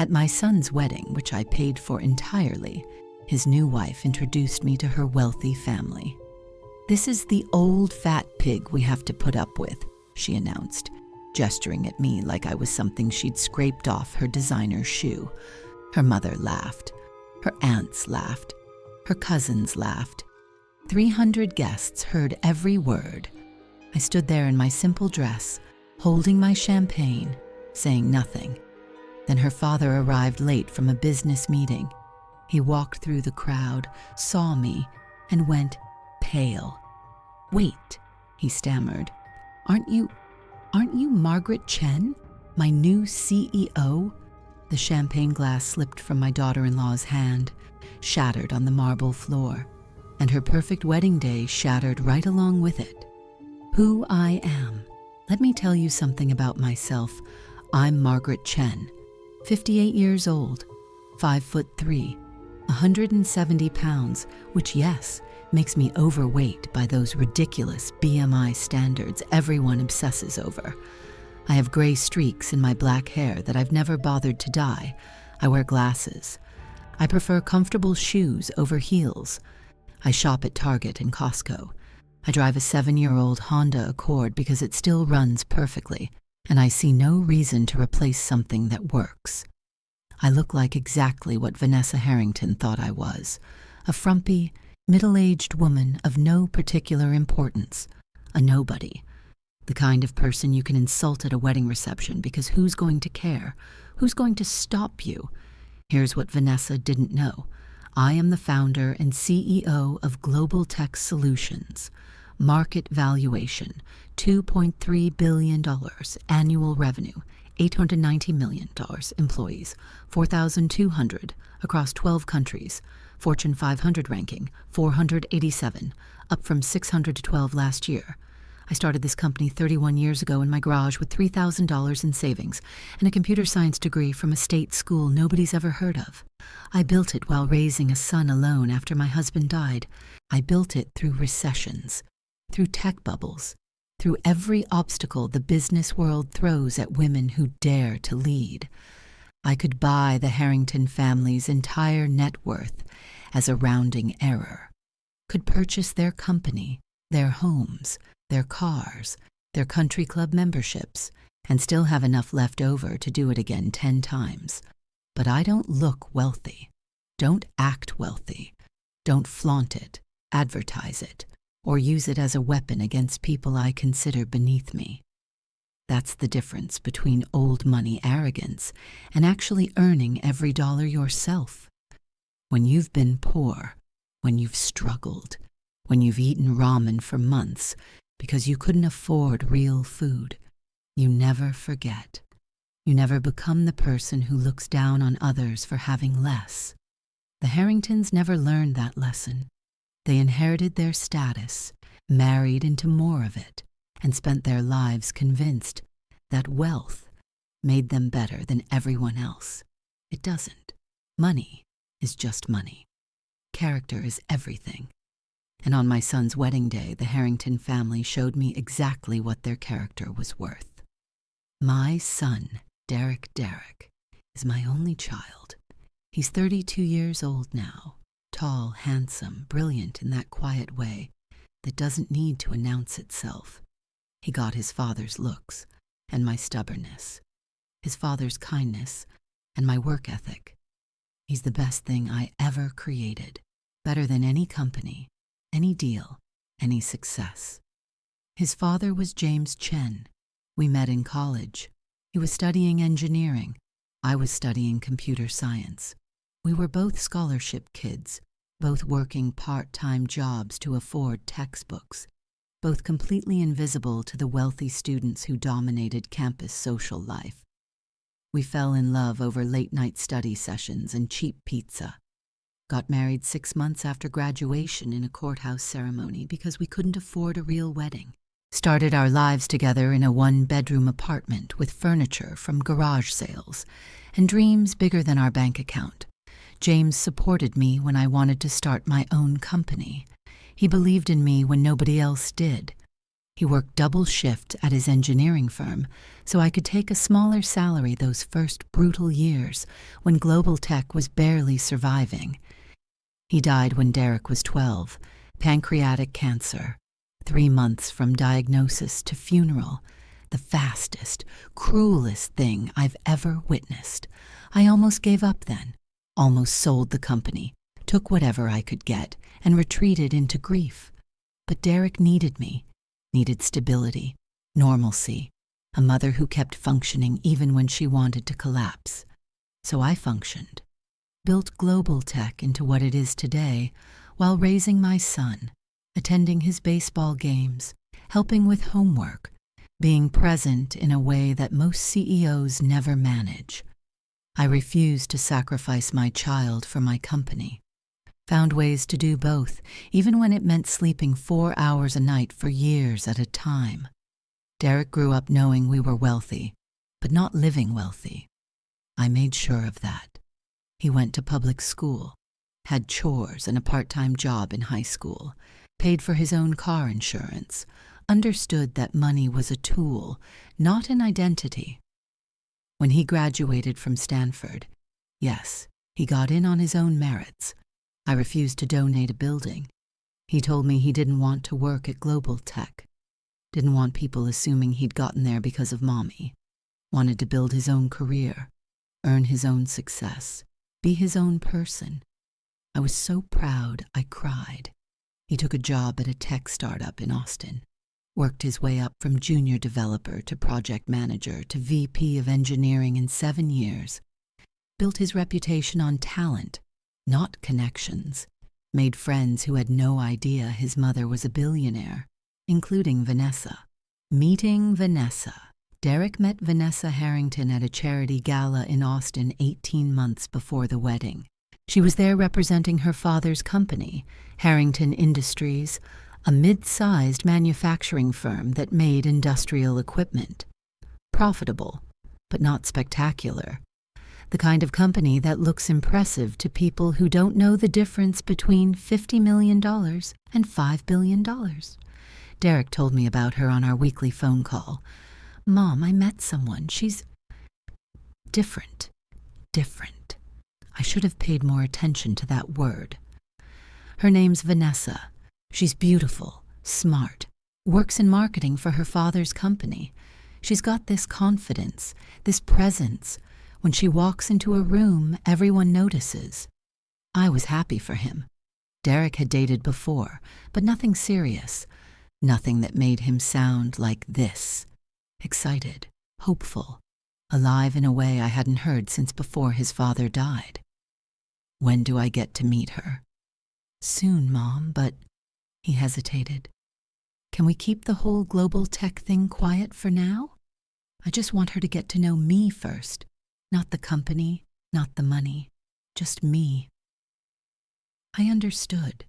At my son's wedding, which I paid for entirely, his new wife introduced me to her wealthy family. "This is the old fat pig we have to put up with," she announced, gesturing at me like I was something she'd scraped off her designer shoe. Her mother laughed. Her aunts laughed. Her cousins laughed. 300 guests heard every word. I stood there in my simple dress, holding my champagne, saying nothing. Then her father arrived late from a business meeting. He walked through the crowd, saw me, and went pale. "Wait," he stammered. Aren't you Margaret Chen, my new CEO?" The champagne glass slipped from my daughter-in-law's hand, shattered on the marble floor, and her perfect wedding day shattered right along with it. Who I am. Let me tell you something about myself. I'm Margaret Chen, 58 years old, 5'3", 170 pounds, which, yes, makes me overweight by those ridiculous BMI standards everyone obsesses over. I have gray streaks in my black hair that I've never bothered to dye. I wear glasses. I prefer comfortable shoes over heels. I shop at Target and Costco. I drive a 7-year-old Honda Accord because it still runs perfectly, and I see no reason to replace something that works. I look like exactly what Vanessa Harrington thought I was, a frumpy, middle-aged woman of no particular importance, a nobody. The kind of person you can insult at a wedding reception because who's going to care? Who's going to stop you? Here's what Vanessa didn't know. I am the founder and CEO of Global Tech Solutions. Market valuation, $2.3 billion. Annual revenue, $890 million. Employees, 4,200 across 12 countries. Fortune 500 ranking, 487, up from 612 last year. I started this company 31 years ago in my garage with $3,000 in savings and a computer science degree from a state school nobody's ever heard of. I built it while raising a son alone after my husband died. I built it through recessions, through tech bubbles, through every obstacle the business world throws at women who dare to lead. I could buy the Harrington family's entire net worth as a rounding error, could purchase their company, their homes, their cars, their country club memberships, and still have enough left over to do it again 10 times. But I don't look wealthy, don't act wealthy, don't flaunt it, advertise it, or use it as a weapon against people I consider beneath me. That's the difference between old money arrogance and actually earning every dollar yourself. When you've been poor, when you've struggled, when you've eaten ramen for months because you couldn't afford real food, you never forget. You never become the person who looks down on others for having less. The Harringtons never learned that lesson. They inherited their status, married into more of it, and spent their lives convinced that wealth made them better than everyone else. It doesn't. Money is just money. Character is everything. And on my son's wedding day, the Harrington family showed me exactly what their character was worth. My son, Derek, is my only child. He's 32 years old now, tall, handsome, brilliant in that quiet way that doesn't need to announce itself. He got his father's looks and my stubbornness, his father's kindness and my work ethic. He's the best thing I ever created, better than any company, any deal, any success. His father was James Chen. We met in college. He was studying engineering. I was studying computer science. We were both scholarship kids, both working part-time jobs to afford textbooks, both completely invisible to the wealthy students who dominated campus social life. We fell in love over late-night study sessions and cheap pizza. Got married 6 months after graduation in a courthouse ceremony because we couldn't afford a real wedding. Started our lives together in a 1-bedroom apartment with furniture from garage sales and dreams bigger than our bank account. James supported me when I wanted to start my own company. He believed in me when nobody else did. He worked double shift at his engineering firm so I could take a smaller salary those first brutal years when global tech was barely surviving. He died when Derek was 12, pancreatic cancer, 3 months from diagnosis to funeral, the fastest, cruelest thing I've ever witnessed. I almost gave up then, almost sold the company, took whatever I could get, and retreated into grief. But Derek needed me, needed stability, normalcy, a mother who kept functioning even when she wanted to collapse. So I functioned, built global tech into what it is today while raising my son, attending his baseball games, helping with homework, being present in a way that most CEOs never manage. I refused to sacrifice my child for my company. Found ways to do both, even when it meant sleeping 4 hours a night for years at a time. Derek grew up knowing we were wealthy, but not living wealthy. I made sure of that. He went to public school, had chores and a part-time job in high school, paid for his own car insurance, understood that money was a tool, not an identity. When he graduated from Stanford, yes, he got in on his own merits. I refused to donate a building. He told me he didn't want to work at Global Tech. Didn't want people assuming he'd gotten there because of mommy. Wanted to build his own career, earn his own success, be his own person. I was so proud I cried. He took a job at a tech startup in Austin, worked his way up from junior developer to project manager to VP of engineering in 7 years. Built his reputation on talent, not connections. Made friends who had no idea his mother was a billionaire, including Vanessa. Meeting Vanessa. Derek met Vanessa Harrington at a charity gala in Austin 18 months before the wedding. She was there representing her father's company, Harrington Industries, a mid-sized manufacturing firm that made industrial equipment. Profitable, but not spectacular. The kind of company that looks impressive to people who don't know the difference between $50 million and $5 billion. Derek told me about her on our weekly phone call. Mom, I met someone. She's different. Different. I should have paid more attention to that word. Her name's Vanessa. She's beautiful, smart, works in marketing for her father's company. She's got this confidence, this presence. When she walks into a room, everyone notices. I was happy for him. Derek had dated before, but nothing serious. Nothing that made him sound like this. Excited, hopeful, alive in a way I hadn't heard since before his father died. When do I get to meet her? Soon, Mom, but... He hesitated. Can we keep the whole global tech thing quiet for now? I just want her to get to know me first. Not the company, not the money, just me. I understood.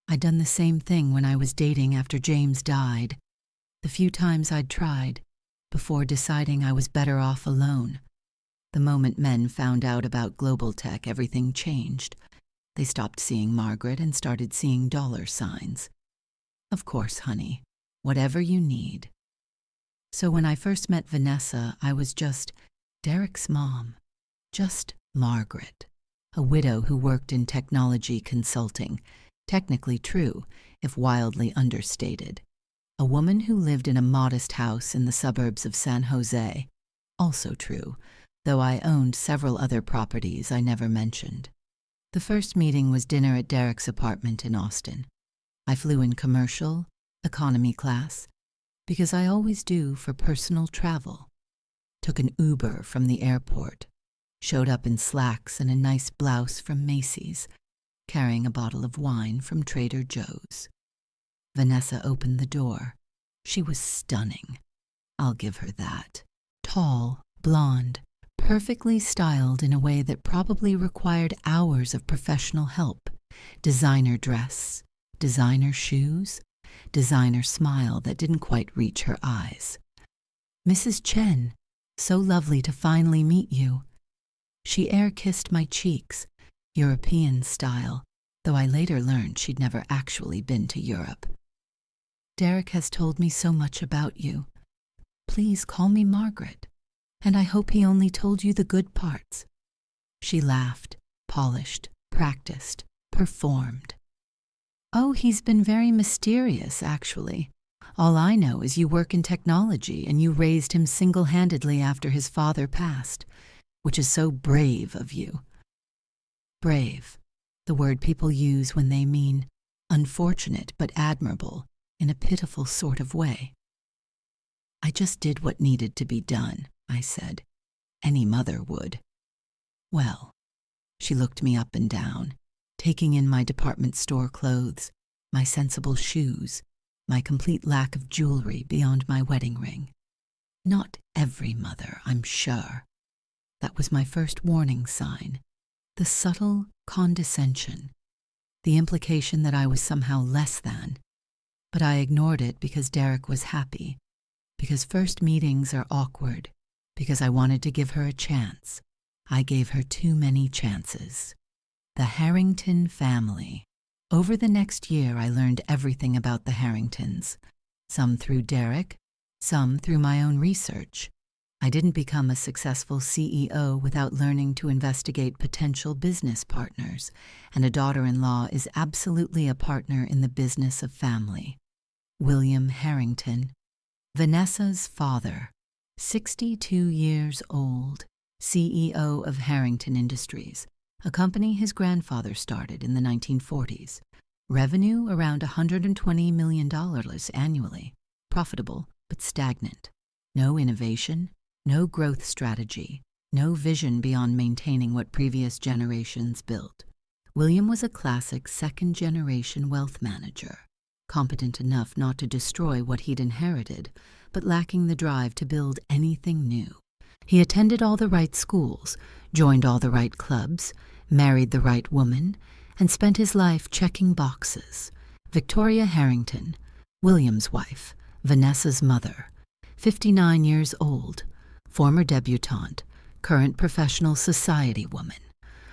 I'd done the same thing when I was dating after James died. The few times I'd tried, before deciding I was better off alone. The moment men found out about global tech, everything changed. They stopped seeing Margaret and started seeing dollar signs. Of course, honey, whatever you need. So when I first met Vanessa, I was just Derek's mom, just Margaret, a widow who worked in technology consulting, technically true, if wildly understated. A woman who lived in a modest house in the suburbs of San Jose, also true, though I owned several other properties I never mentioned. The first meeting was dinner at Derek's apartment in Austin. I flew in commercial, economy class, because I always do for personal travel. Took an Uber from the airport, showed up in slacks and a nice blouse from Macy's, carrying a bottle of wine from Trader Joe's. Vanessa opened the door. She was stunning. I'll give her that. Tall, blonde, perfectly styled in a way that probably required hours of professional help. Designer dress, designer shoes, designer smile that didn't quite reach her eyes. Mrs. Chen, so lovely to finally meet you. She air-kissed my cheeks, European style, though I later learned she'd never actually been to Europe. Derek has told me so much about you. Please call me Margaret, and I hope he only told you the good parts." She laughed, polished, practiced, performed. "Oh, he's been very mysterious, actually. All I know is you work in technology and you raised him single-handedly after his father passed, which is so brave of you." Brave, the word people use when they mean unfortunate but admirable in a pitiful sort of way. "I just did what needed to be done," I said. "Any mother would." "Well," she looked me up and down, taking in my department store clothes, my sensible shoes, my complete lack of jewelry beyond my wedding ring. "Not every mother, I'm sure." That was my first warning sign, the subtle condescension, the implication that I was somehow less than. But I ignored it because Derek was happy, because first meetings are awkward, because I wanted to give her a chance. I gave her too many chances. The Harrington family. Over the next year, I learned everything about the Harringtons, some through Derek, some through my own research. I didn't become a successful CEO without learning to investigate potential business partners, and a daughter-in-law is absolutely a partner in the business of family. William Harrington, Vanessa's father, 62 years old, CEO of Harrington Industries, a company his grandfather started in the 1940s. Revenue around $120 million annually, profitable but stagnant. No innovation, no growth strategy, no vision beyond maintaining what previous generations built. William was a classic second-generation wealth manager, competent enough not to destroy what he'd inherited, but lacking the drive to build anything new. He attended all the right schools, joined all the right clubs, married the right woman, and spent his life checking boxes. Victoria Harrington, William's wife, Vanessa's mother, 59 years old, former debutante, current professional society woman.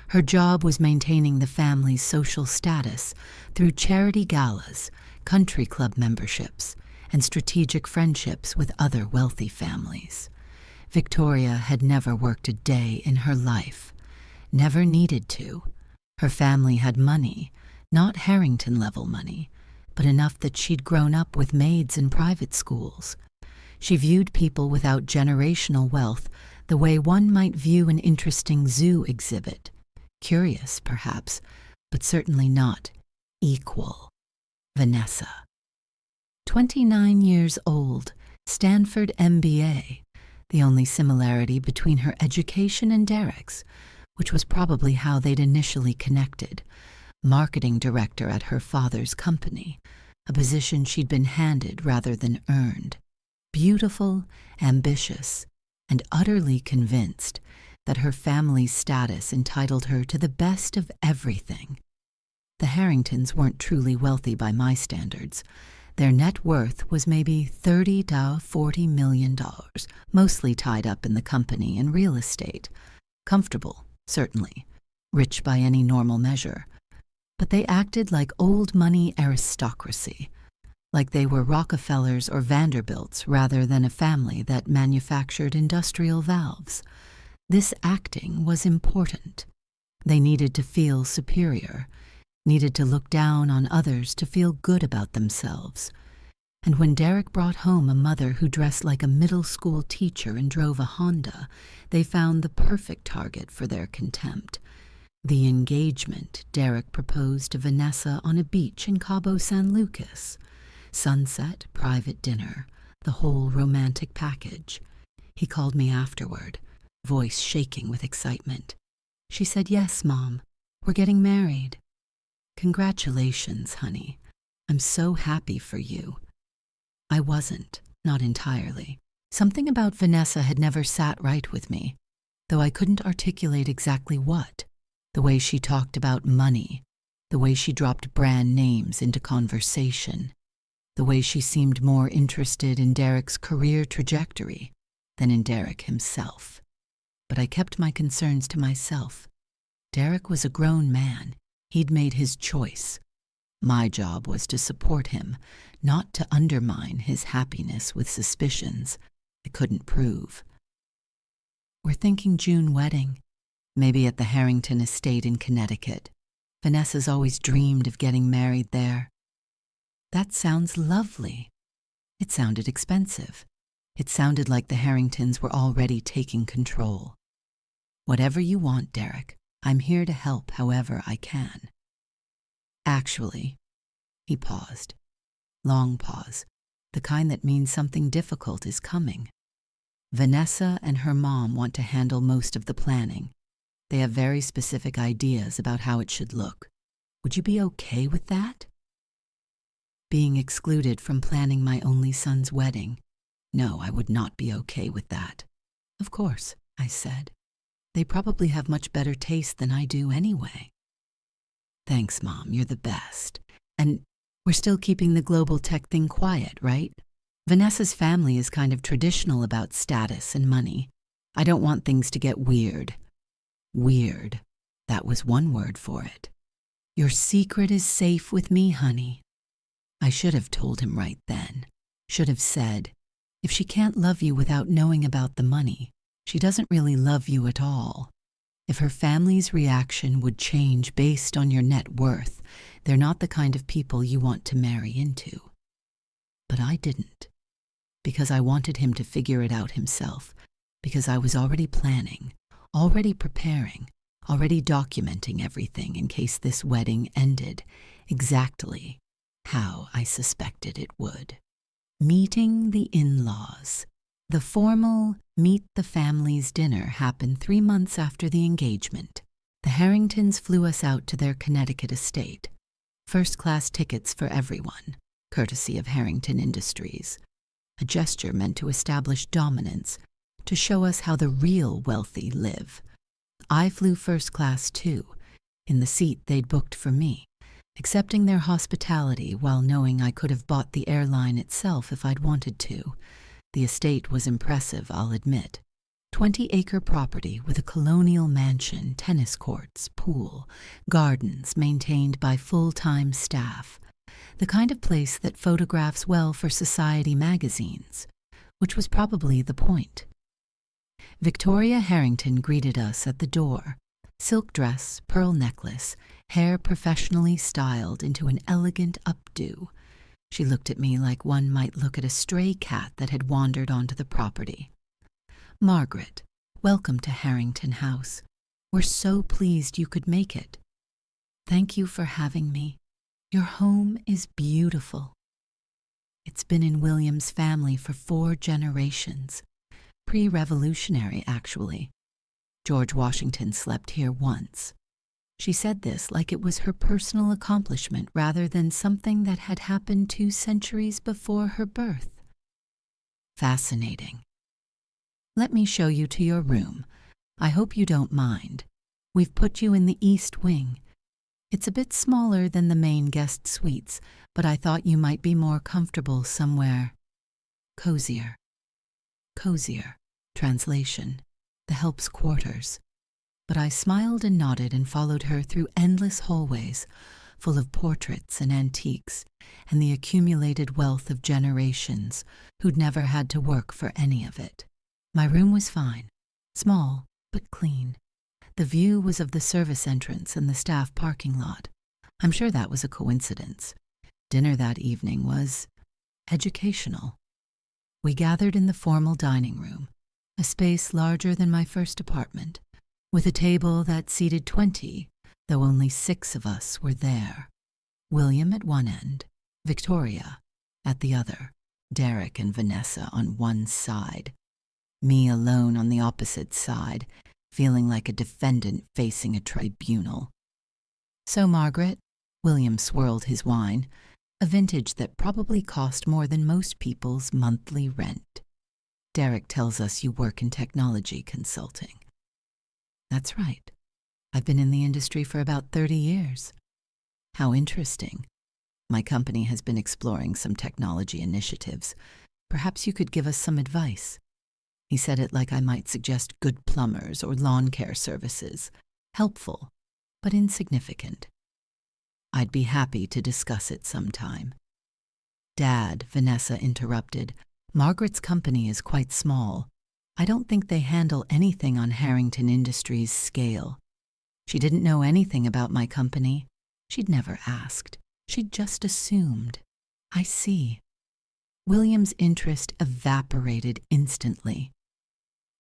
Her job was maintaining the family's social status through charity galas, country club memberships, and strategic friendships with other wealthy families. Victoria had never worked a day in her life, never needed to. Her family had money, not Harrington-level money, but enough that she'd grown up with maids in private schools. She viewed people without generational wealth the way one might view an interesting zoo exhibit. Curious, perhaps, but certainly not equal. Vanessa. 29 years old, Stanford MBA, the only similarity between her education and Derek's, which was probably how they'd initially connected. Marketing director at her father's company, a position she'd been handed rather than earned. Beautiful, ambitious, and utterly convinced that her family's status entitled her to the best of everything. The Harringtons weren't truly wealthy by my standards. Their net worth was maybe $30 to $40 million, mostly tied up in the company and real estate. Comfortable, certainly. Rich by any normal measure. But they acted like old money aristocracy, like they were Rockefellers or Vanderbilts rather than a family that manufactured industrial valves. This acting was important. They needed to feel superior, needed to look down on others to feel good about themselves. And when Derek brought home a mother who dressed like a middle school teacher and drove a Honda, they found the perfect target for their contempt. The engagement Derek proposed to Vanessa on a beach in Cabo San Lucas. Sunset, private dinner, the whole romantic package. He called me afterward, voice shaking with excitement. She said, "Yes, Mom, we're getting married." "Congratulations, honey. I'm so happy for you." I wasn't, not entirely. Something about Vanessa had never sat right with me, though I couldn't articulate exactly what. The way she talked about money, the way she dropped brand names into conversation, the way she seemed more interested in Derek's career trajectory than in Derek himself. But I kept my concerns to myself. Derek was a grown man. He'd made his choice. My job was to support him, not to undermine his happiness with suspicions I couldn't prove. We're thinking June wedding, maybe at the Harrington estate in Connecticut. Vanessa's always dreamed of getting married there. That sounds lovely. It sounded expensive. It sounded like the Harringtons were already taking control. Whatever you want, Derek, I'm here to help however I can. Actually, he paused. Long pause, the kind that means something difficult is coming. Vanessa and her mom want to handle most of the planning. They have very specific ideas about how it should look. Would you be okay with that? Being excluded from planning my only son's wedding? No, I would not be okay with that. Of course, I said. They probably have much better taste than I do anyway. Thanks, Mom, you're the best. And we're still keeping the global tech thing quiet, right? Vanessa's family is kind of traditional about status and money. I don't want things to get weird. Weird. That was one word for it. Your secret is safe with me, honey. I should have told him right then. Should have said, if she can't love you without knowing about the money, she doesn't really love you at all. If her family's reaction would change based on your net worth, they're not the kind of people you want to marry into. But I didn't. Because I wanted him to figure it out himself. Because I was already planning, already preparing, already documenting everything in case this wedding ended exactly how I suspected it would. Meeting the in-laws. The formal meet the family's dinner happened 3 months after the engagement. The Harringtons flew us out to their Connecticut estate. First-class tickets for everyone, courtesy of Harrington Industries. A gesture meant to establish dominance, to show us how the real wealthy live. I flew first class too, in the seat they'd booked for me, accepting their hospitality while knowing I could have bought the airline itself if I'd wanted to. The estate was impressive, I'll admit. 20-acre property with a colonial mansion, tennis courts, pool, gardens maintained by full-time staff. The kind of place that photographs well for society magazines, which was probably the point. Victoria Harrington greeted us at the door. Silk dress, pearl necklace, hair professionally styled into an elegant updo. She looked at me like one might look at a stray cat that had wandered onto the property. Margaret, welcome to Harrington House. We're so pleased you could make it. Thank you for having me. Your home is beautiful. It's been in William's family for 4 generations. Pre-revolutionary, actually. George Washington slept here once. She said this like it was her personal accomplishment rather than something that had happened 2 centuries before her birth. Fascinating. Let me show you to your room. I hope you don't mind. We've put you in the East Wing. It's a bit smaller than the main guest suites, but I thought you might be more comfortable somewhere cozier. Cozier. Translation. The help's quarters. But I smiled and nodded and followed her through endless hallways, full of portraits and antiques, and the accumulated wealth of generations who'd never had to work for any of it. My room was fine. Small, but clean. The view was of the service entrance and the staff parking lot. I'm sure that was a coincidence. Dinner that evening was educational. We gathered in the formal dining room, a space larger than my first apartment, with a table that seated 20, though only 6 of us were there. William at one end, Victoria at the other, Derek and Vanessa on one side, me alone on the opposite side, feeling like a defendant facing a tribunal. So, Margaret, William swirled his wine, a vintage that probably cost more than most people's monthly rent. Derek tells us you work in technology consulting. That's right. I've been in the industry for about 30 years. How interesting. My company has been exploring some technology initiatives. Perhaps you could give us some advice. He said it like I might suggest good plumbers or lawn care services. Helpful, but insignificant. I'd be happy to discuss it sometime. Dad, Vanessa interrupted, Margaret's company is quite small. I don't think they handle anything on Harrington Industries' scale. She didn't know anything about my company. She'd never asked. She'd just assumed. I see. William's interest evaporated instantly.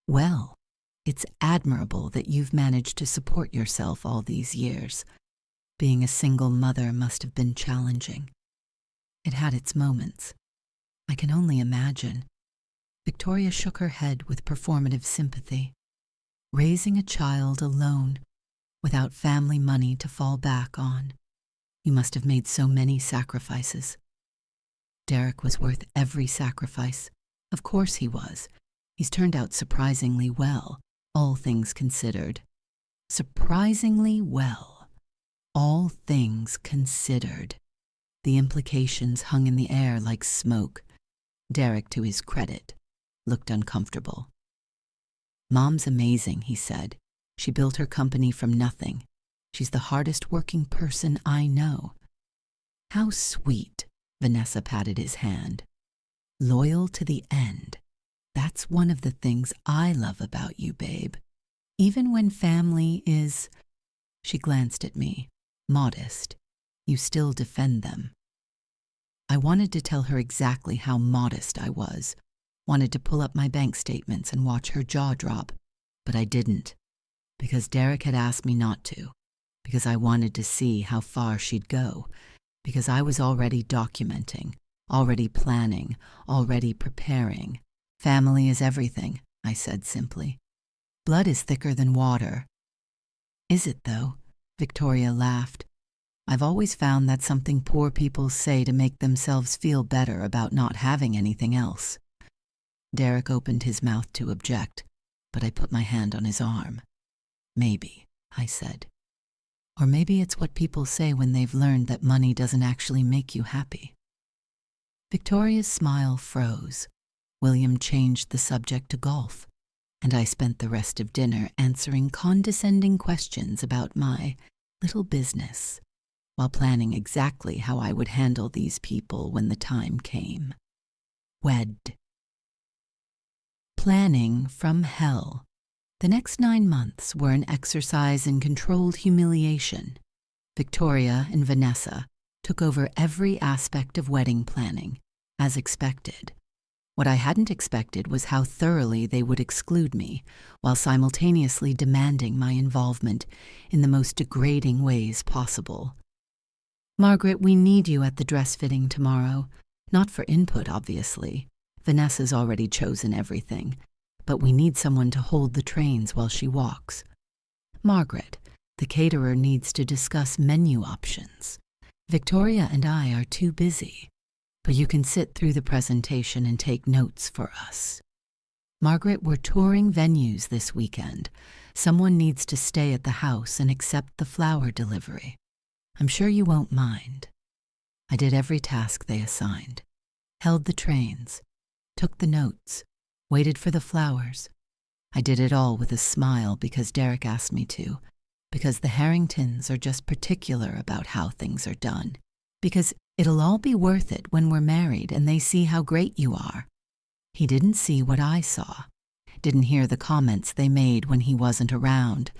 Well, it's admirable that you've managed to support yourself all these years. Being a single mother must have been challenging. It had its moments. I can only imagine. Victoria shook her head with performative sympathy. Raising a child alone, without family money to fall back on. You must have made so many sacrifices. Derek was worth every sacrifice. Of course he was. He's turned out surprisingly well, all things considered. Surprisingly well. All things considered. The implications hung in the air like smoke. Derek, to his credit, looked uncomfortable. Mom's amazing, he said. She built her company from nothing. She's the hardest working person I know. How sweet, Vanessa patted his hand. Loyal to the end. That's one of the things I love about you, babe. Even when family is, she glanced at me, modest, you still defend them. I wanted to tell her exactly how modest I was, wanted to pull up my bank statements and watch her jaw drop, but I didn't, because Derek had asked me not to, because I wanted to see how far she'd go, because I was already documenting, already planning, already preparing. Family is everything, I said simply. Blood is thicker than water. Is it, though? Victoria laughed. I've always found that's something poor people say to make themselves feel better about not having anything else. Derek opened his mouth to object, but I put my hand on his arm. Maybe, I said. Or maybe it's what people say when they've learned that money doesn't actually make you happy. Victoria's smile froze. William changed the subject to golf, and I spent the rest of dinner answering condescending questions about my little business, while planning exactly how I would handle these people when the time came. Wed. Planning from hell. The next 9 months were an exercise in controlled humiliation. Victoria and Vanessa took over every aspect of wedding planning, as expected. What I hadn't expected was how thoroughly they would exclude me, while simultaneously demanding my involvement in the most degrading ways possible. Margaret, we need you at the dress fitting tomorrow. Not for input, obviously. Vanessa's already chosen everything, but we need someone to hold the trains while she walks. Margaret, the caterer needs to discuss menu options. Victoria and I are too busy, but you can sit through the presentation and take notes for us. Margaret, we're touring venues this weekend. Someone needs to stay at the house and accept the flower delivery. I'm sure you won't mind. I did every task they assigned, held the trains, took the notes, waited for the flowers. I did it all with a smile because Derek asked me to, because the Harringtons are just particular about how things are done, because it'll all be worth it when we're married and they see how great you are. He didn't see what I saw, didn't hear the comments they made when he wasn't around.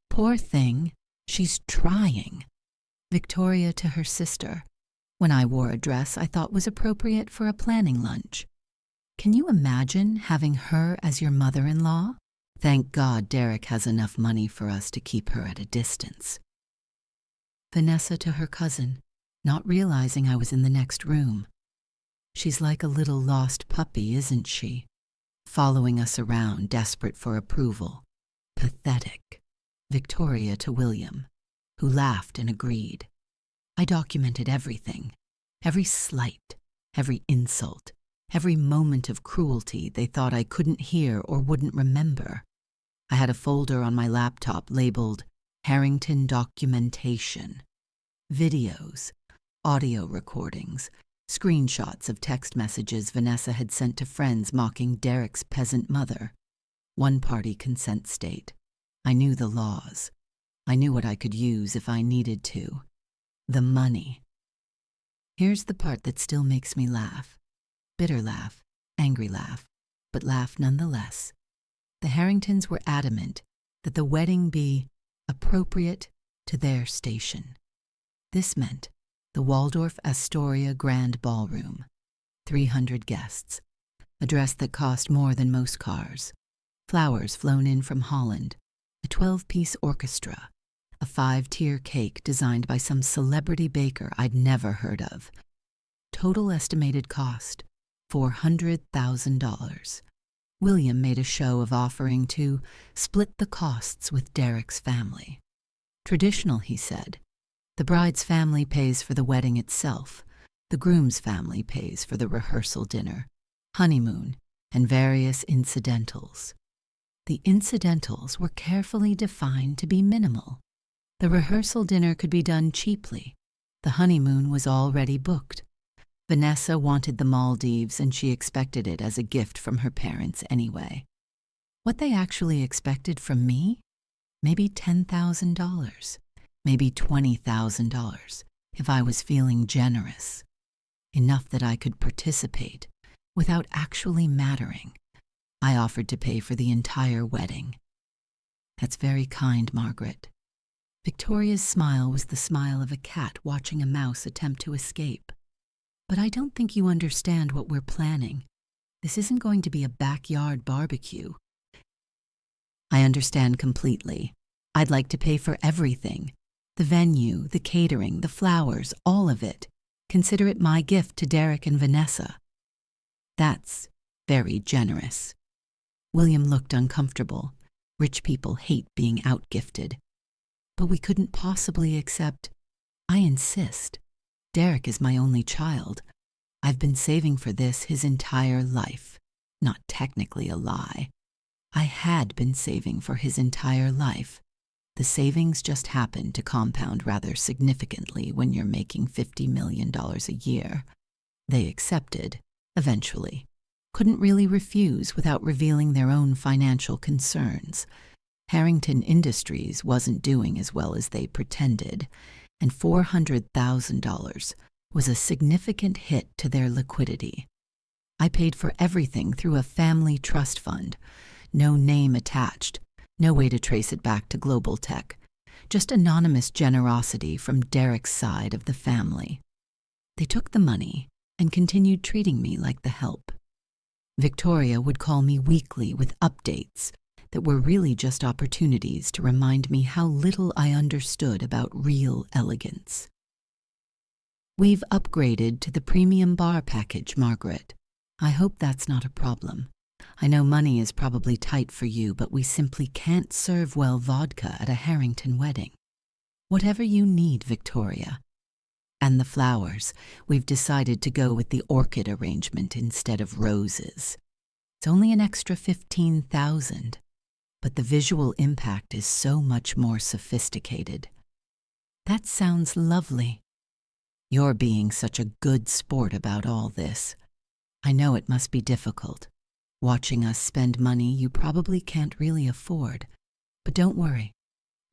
Poor thing, she's trying. Victoria to her sister, when I wore a dress I thought was appropriate for a planning lunch. Can you imagine having her as your mother-in-law? Thank God Derek has enough money for us to keep her at a distance. Vanessa to her cousin, not realizing I was in the next room. She's like a little lost puppy, isn't she? Following us around, desperate for approval. Pathetic. Victoria to William, who laughed and agreed. I documented everything, every slight, every insult, every moment of cruelty they thought I couldn't hear or wouldn't remember. I had a folder on my laptop labeled Harrington Documentation. Videos, audio recordings, screenshots of text messages Vanessa had sent to friends mocking Derek's peasant mother. One-party consent state. I knew the laws. I knew what I could use if I needed to. the money. Here's the part that still makes me laugh. Bitter laugh, angry laugh, but laugh nonetheless. The Harringtons were adamant that the wedding be appropriate to their station. This meant the Waldorf Astoria Grand Ballroom, 300 guests, a dress that cost more than most cars, flowers flown in from Holland, a 12-piece orchestra, a 5-tier cake designed by some celebrity baker I'd never heard of. Total estimated cost, $400,000. William made a show of offering to split the costs with Derek's family. Traditional, he said. The bride's family pays for the wedding itself. The groom's family pays for the rehearsal dinner, honeymoon, and various incidentals. The incidentals were carefully defined to be minimal. The rehearsal dinner could be done cheaply. The honeymoon was already booked. Vanessa wanted the Maldives, and she expected it as a gift from her parents anyway. What they actually expected from me? Maybe $10,000, maybe $20,000, if I was feeling generous. Enough that I could participate without actually mattering. I offered to pay for the entire wedding. That's very kind, Margaret. Victoria's smile was the smile of a cat watching a mouse attempt to escape. But I don't think you understand what we're planning. This isn't going to be a backyard barbecue. I understand completely. I'd like to pay for everything. The venue, the catering, the flowers, all of it. Consider it my gift to Derek and Vanessa. That's very generous. William looked uncomfortable. Rich people hate being outgifted. But we couldn't possibly accept. I insist. Derek is my only child. I've been saving for this his entire life. Not technically a lie. I had been saving for his entire life. The savings just happened to compound rather significantly when you're making $50 million a year. They accepted, eventually. Couldn't really refuse without revealing their own financial concerns. Harrington Industries wasn't doing as well as they pretended, and $400,000 was a significant hit to their liquidity. I paid for everything through a family trust fund. No name attached, no way to trace it back to Global Tech, just anonymous generosity from Derek's side of the family. They took the money and continued treating me like the help. Victoria would call me weekly with updates that were really just opportunities to remind me how little I understood about real elegance. We've upgraded to the premium bar package, Margaret. I hope that's not a problem. I know money is probably tight for you, but we simply can't serve well vodka at a Harrington wedding. Whatever you need, Victoria. And the flowers, we've decided to go with the orchid arrangement instead of roses. It's only an extra $15,000. But the visual impact is so much more sophisticated. That sounds lovely. You're being such a good sport about all this. I know it must be difficult. Watching us spend money you probably can't really afford. But don't worry.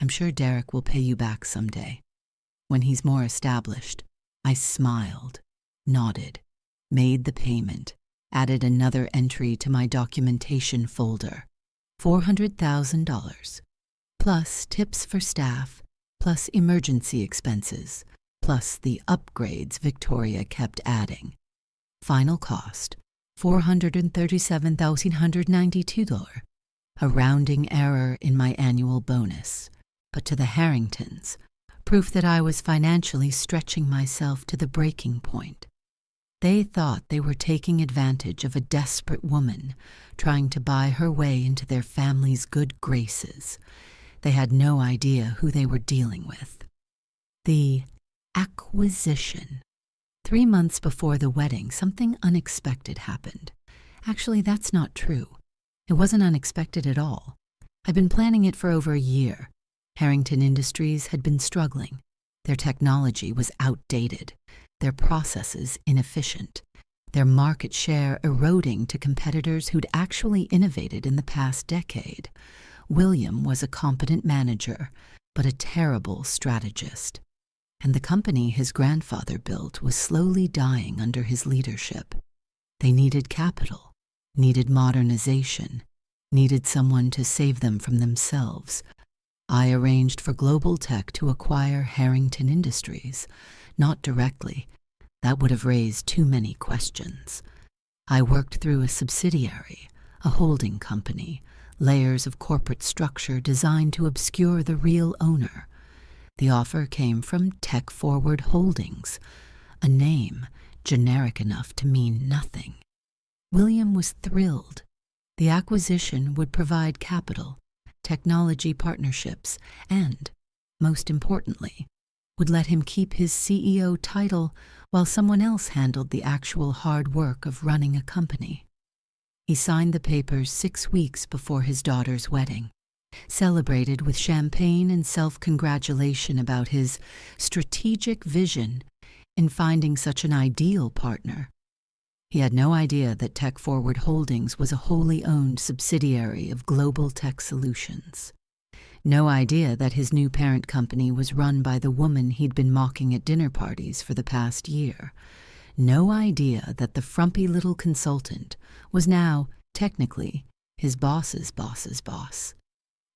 I'm sure Derek will pay you back someday. When he's more established. I smiled, nodded, made the payment, added another entry to my documentation folder. $400,000, plus tips for staff, plus emergency expenses, plus the upgrades Victoria kept adding. Final cost, $437,192, a rounding error in my annual bonus. But to the Harringtons, proof that I was financially stretching myself to the breaking point. They thought they were taking advantage of a desperate woman trying to buy her way into their family's good graces. They had no idea who they were dealing with. The acquisition. 3 months before the wedding, something unexpected happened. Actually, that's not true. It wasn't unexpected at all. I'd been planning it for over a year. Harrington Industries had been struggling. Their technology was outdated. Their processes inefficient, their market share eroding to competitors who'd actually innovated in the past decade. William was a competent manager, but a terrible strategist. and the company his grandfather built was slowly dying under his leadership. They needed capital, needed modernization, needed someone to save them from themselves. I arranged for Global Tech to acquire Harrington Industries, not directly. That would have raised too many questions. I worked through a subsidiary, a holding company, layers of corporate structure designed to obscure the real owner. The offer came from Tech Forward Holdings, a name generic enough to mean nothing. William was thrilled. The acquisition would provide capital, technology partnerships, and, most importantly, would let him keep his CEO title while someone else handled the actual hard work of running a company. He signed the papers 6 weeks before his daughter's wedding, celebrated with champagne and self-congratulation about his strategic vision in finding such an ideal partner. He had no idea that Tech Forward Holdings was a wholly owned subsidiary of Global Tech Solutions. No idea that his new parent company was run by the woman he'd been mocking at dinner parties for the past year. No idea that the frumpy little consultant was now, technically, his boss's boss's boss.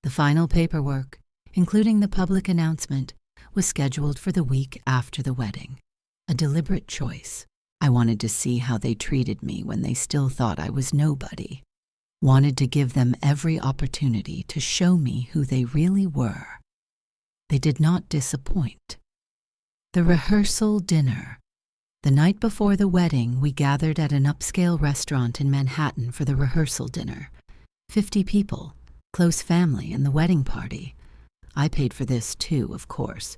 The final paperwork, including the public announcement, was scheduled for the week after the wedding. A deliberate choice. I wanted to see how they treated me when they still thought I was nobody. Wanted to give them every opportunity to show me who they really were. They did not disappoint. The rehearsal dinner. The night before the wedding, we gathered at an upscale restaurant in Manhattan for the rehearsal dinner. 50 people, close family, and the wedding party. I paid for this too, of course,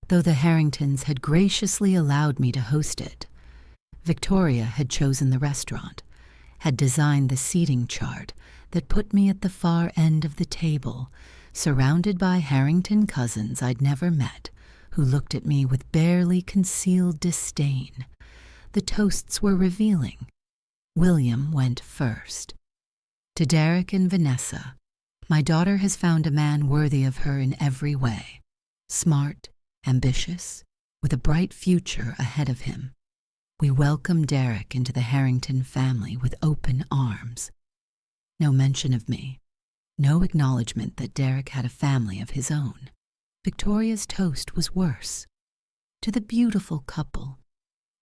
though the Harringtons had graciously allowed me to host it. Victoria had chosen the restaurant, had designed the seating chart that put me at the far end of the table, surrounded by Harrington cousins I'd never met, who looked at me with barely concealed disdain. The toasts were revealing. William went first. To Derek and Vanessa, my daughter has found a man worthy of her in every way. Smart, ambitious, with a bright future ahead of him. We welcome Derek into the Harrington family with open arms. No mention of me. No acknowledgement that Derek had a family of his own. Victoria's toast was worse. To the beautiful couple,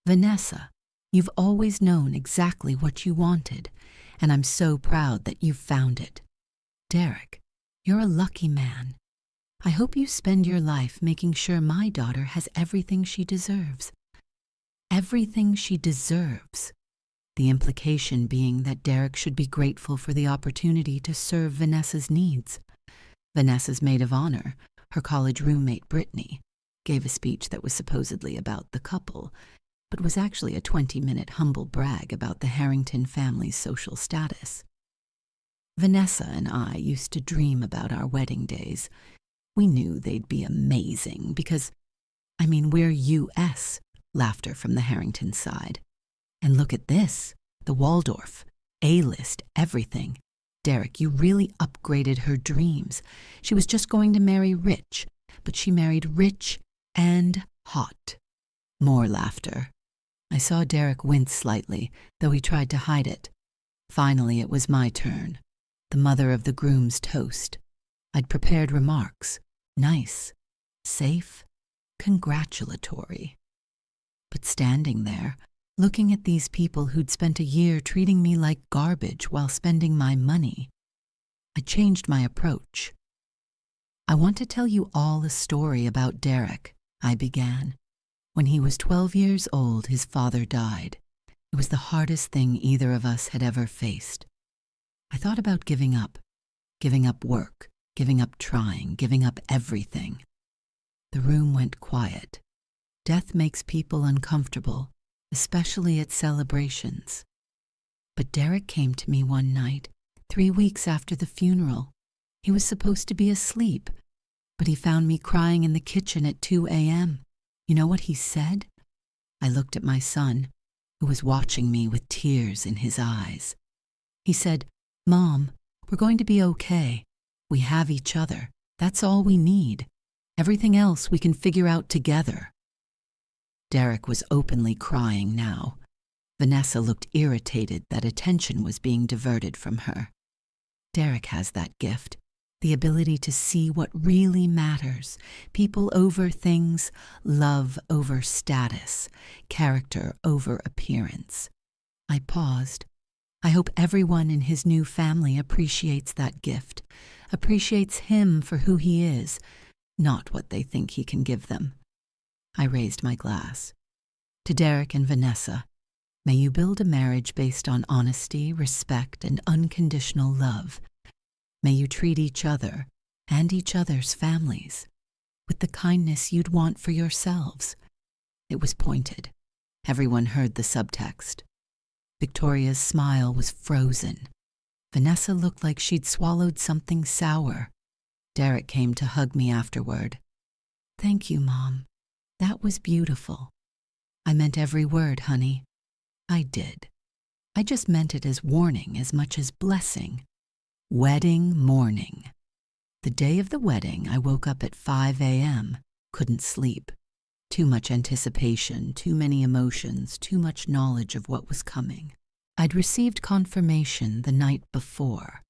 Vanessa, you've always known exactly what you wanted, and I'm so proud that you've found it. Derek, you're a lucky man. I hope you spend your life making sure my daughter has everything she deserves. Everything she deserves. The implication being that Derek should be grateful for the opportunity to serve Vanessa's needs. Vanessa's maid of honor, her college roommate Brittany, gave a speech that was supposedly about the couple, but was actually a 20-minute humble brag about the Harrington family's social status. Vanessa and I used to dream about our wedding days. We knew they'd be amazing because, we're U.S., laughter from the Harrington side. And look at this, the Waldorf, A-list, everything. Derek, you really upgraded her dreams. She was just going to marry rich, but she married rich and hot. More laughter. I saw Derek wince slightly, though he tried to hide it. Finally, it was my turn. The mother of the groom's toast. I'd prepared remarks. Nice, safe, congratulatory. But standing there, looking at these people who'd spent a year treating me like garbage while spending my money, I changed my approach. I want to tell you all a story about Derek, I began. When he was 12 years old, his father died. It was the hardest thing either of us had ever faced. I thought about giving up work, giving up trying, giving up everything. The room went quiet. Death makes people uncomfortable, especially at celebrations. But Derek came to me one night, 3 weeks after the funeral. He was supposed to be asleep, but he found me crying in the kitchen at 2 a.m. You know what he said? I looked at my son, who was watching me with tears in his eyes. He said, "Mom, we're going to be okay. We have each other. That's all we need. Everything else we can figure out together." Derek was openly crying now. Vanessa looked irritated that attention was being diverted from her. Derek has that gift, the ability to see what really matters, people over things, love over status, character over appearance. I paused. I hope everyone in his new family appreciates that gift, appreciates him for who he is, not what they think he can give them. I raised my glass. To Derek and Vanessa, may you build a marriage based on honesty, respect, and unconditional love. May you treat each other and each other's families with the kindness you'd want for yourselves. It was pointed. Everyone heard the subtext. Victoria's smile was frozen. Vanessa looked like she'd swallowed something sour. Derek came to hug me afterward. Thank you, Mom. That was beautiful. I meant every word, honey. I did. I just meant it as warning as much as blessing. Wedding morning. The day of the wedding, I woke up at 5 a.m., couldn't sleep. Too much anticipation, too many emotions, too much knowledge of what was coming. I'd received confirmation the night before.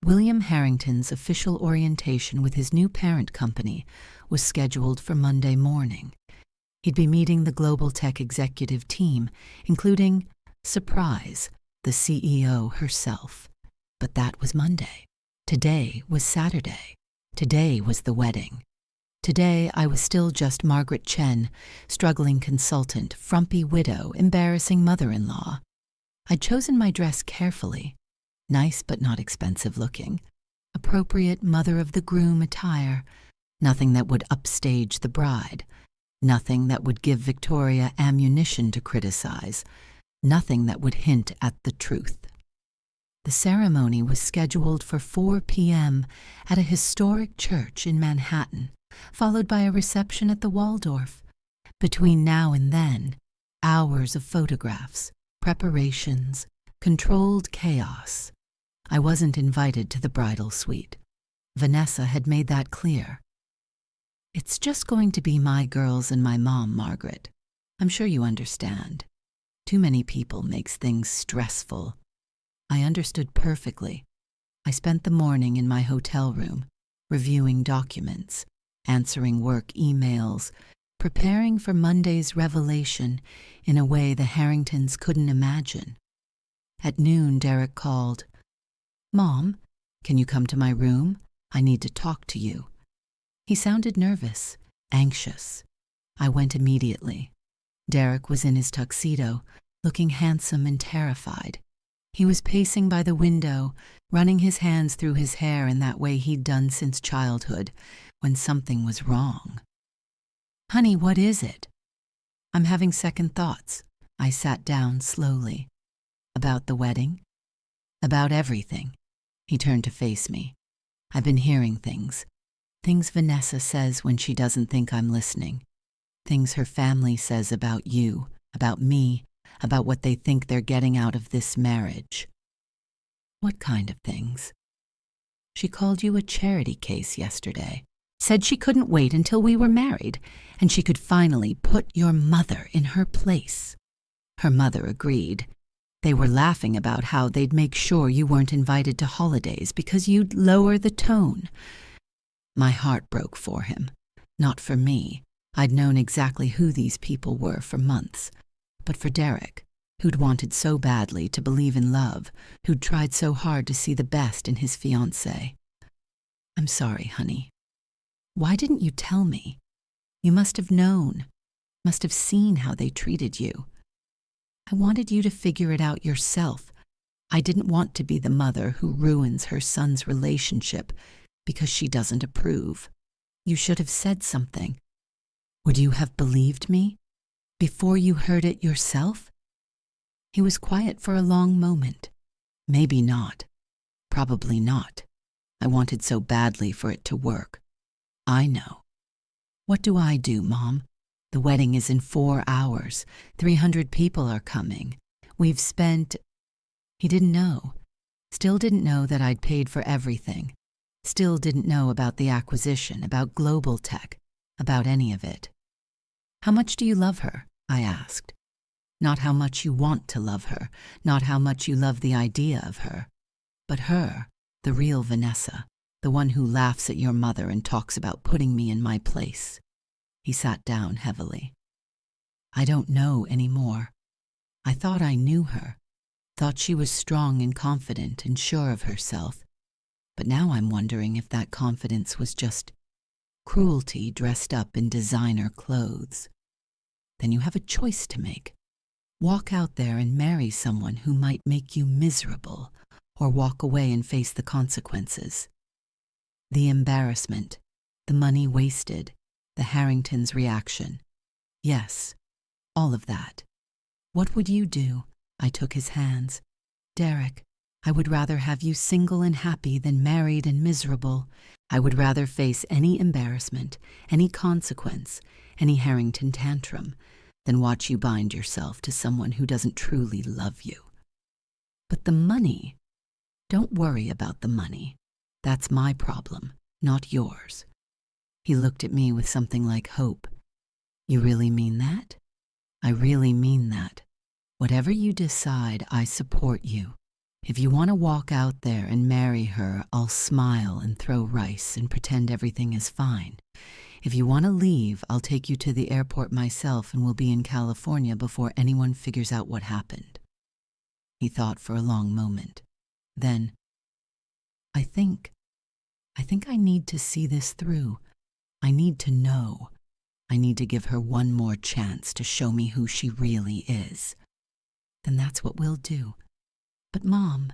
William Harrington's official orientation with his new parent company was scheduled for Monday morning. He'd be meeting the global tech executive team, including, surprise, the CEO herself. But that was Monday. Today was Saturday. Today was the wedding. Today, I was still just Margaret Chen, struggling consultant, frumpy widow, embarrassing mother-in-law. I'd chosen my dress carefully, nice but not expensive looking, appropriate mother-of-the-groom attire, nothing that would upstage the bride, nothing that would give Victoria ammunition to criticize, nothing that would hint at the truth. The ceremony was scheduled for 4 p.m. at a historic church in Manhattan, followed by a reception at the Waldorf. Between now and then, hours of photographs, preparations, controlled chaos. I wasn't invited to the bridal suite. Vanessa had made that clear. It's just going to be my girls and my mom, Margaret. I'm sure you understand. Too many people makes things stressful. I understood perfectly. I spent the morning in my hotel room, reviewing documents, answering work emails, preparing for Monday's revelation in a way the Harringtons couldn't imagine. At noon, Derek called. Mom, can you come to my room? I need to talk to you. He sounded nervous, anxious. I went immediately. Derek was in his tuxedo, looking handsome and terrified. He was pacing by the window, running his hands through his hair in that way he'd done since childhood, when something was wrong. Honey, what is it? I'm having second thoughts. I sat down slowly. About the wedding? About everything. He turned to face me. I've been hearing things. Things Vanessa says when she doesn't think I'm listening. Things her family says about you, about me, about what they think they're getting out of this marriage. What kind of things? She called you a charity case yesterday. Said she couldn't wait until we were married, and she could finally put your mother in her place. Her mother agreed. They were laughing about how they'd make sure you weren't invited to holidays because you'd lower the tone. My heart broke for him. Not for me. I'd known exactly who these people were for months. But for Derek, who'd wanted so badly to believe in love, who'd tried so hard to see the best in his fiancée. I'm sorry, honey. Why didn't you tell me? You must have known, must have seen how they treated you. I wanted you to figure it out yourself. I didn't want to be the mother who ruins her son's relationship because she doesn't approve. You should have said something. Would you have believed me before you heard it yourself? He was quiet for a long moment. Maybe not. Probably not. I wanted so badly for it to work. I know. What do I do, Mom? The wedding is in 4 hours. 300 people are coming. We've spent... He didn't know. Still didn't know that I'd paid for everything. Still didn't know about the acquisition, about global tech, about any of it. How much do you love her? I asked. Not how much you want to love her, not how much you love the idea of her, but her, the real Vanessa, the one who laughs at your mother and talks about putting me in my place. He sat down heavily. I don't know anymore. I thought I knew her, thought she was strong and confident and sure of herself, but now I'm wondering if that confidence was just cruelty dressed up in designer clothes. Then you have a choice to make. Walk out there and marry someone who might make you miserable, or walk away and face the consequences. The embarrassment, the money wasted, the Harringtons' reaction. Yes, all of that. What would you do? I took his hands. Derek, I would rather have you single and happy than married and miserable. I would rather face any embarrassment, any consequence, any Harrington tantrum, than watch you bind yourself to someone who doesn't truly love you. But the money, don't worry about the money. That's my problem, not yours. He looked at me with something like hope. You really mean that? I really mean that. Whatever you decide, I support you. If you want to walk out there and marry her, I'll smile and throw rice and pretend everything is fine. If you want to leave, I'll take you to the airport myself and we'll be in California before anyone figures out what happened. He thought for a long moment. Then, I think I need to see this through. I need to know. I need to give her one more chance to show me who she really is. Then that's what we'll do. But Mom,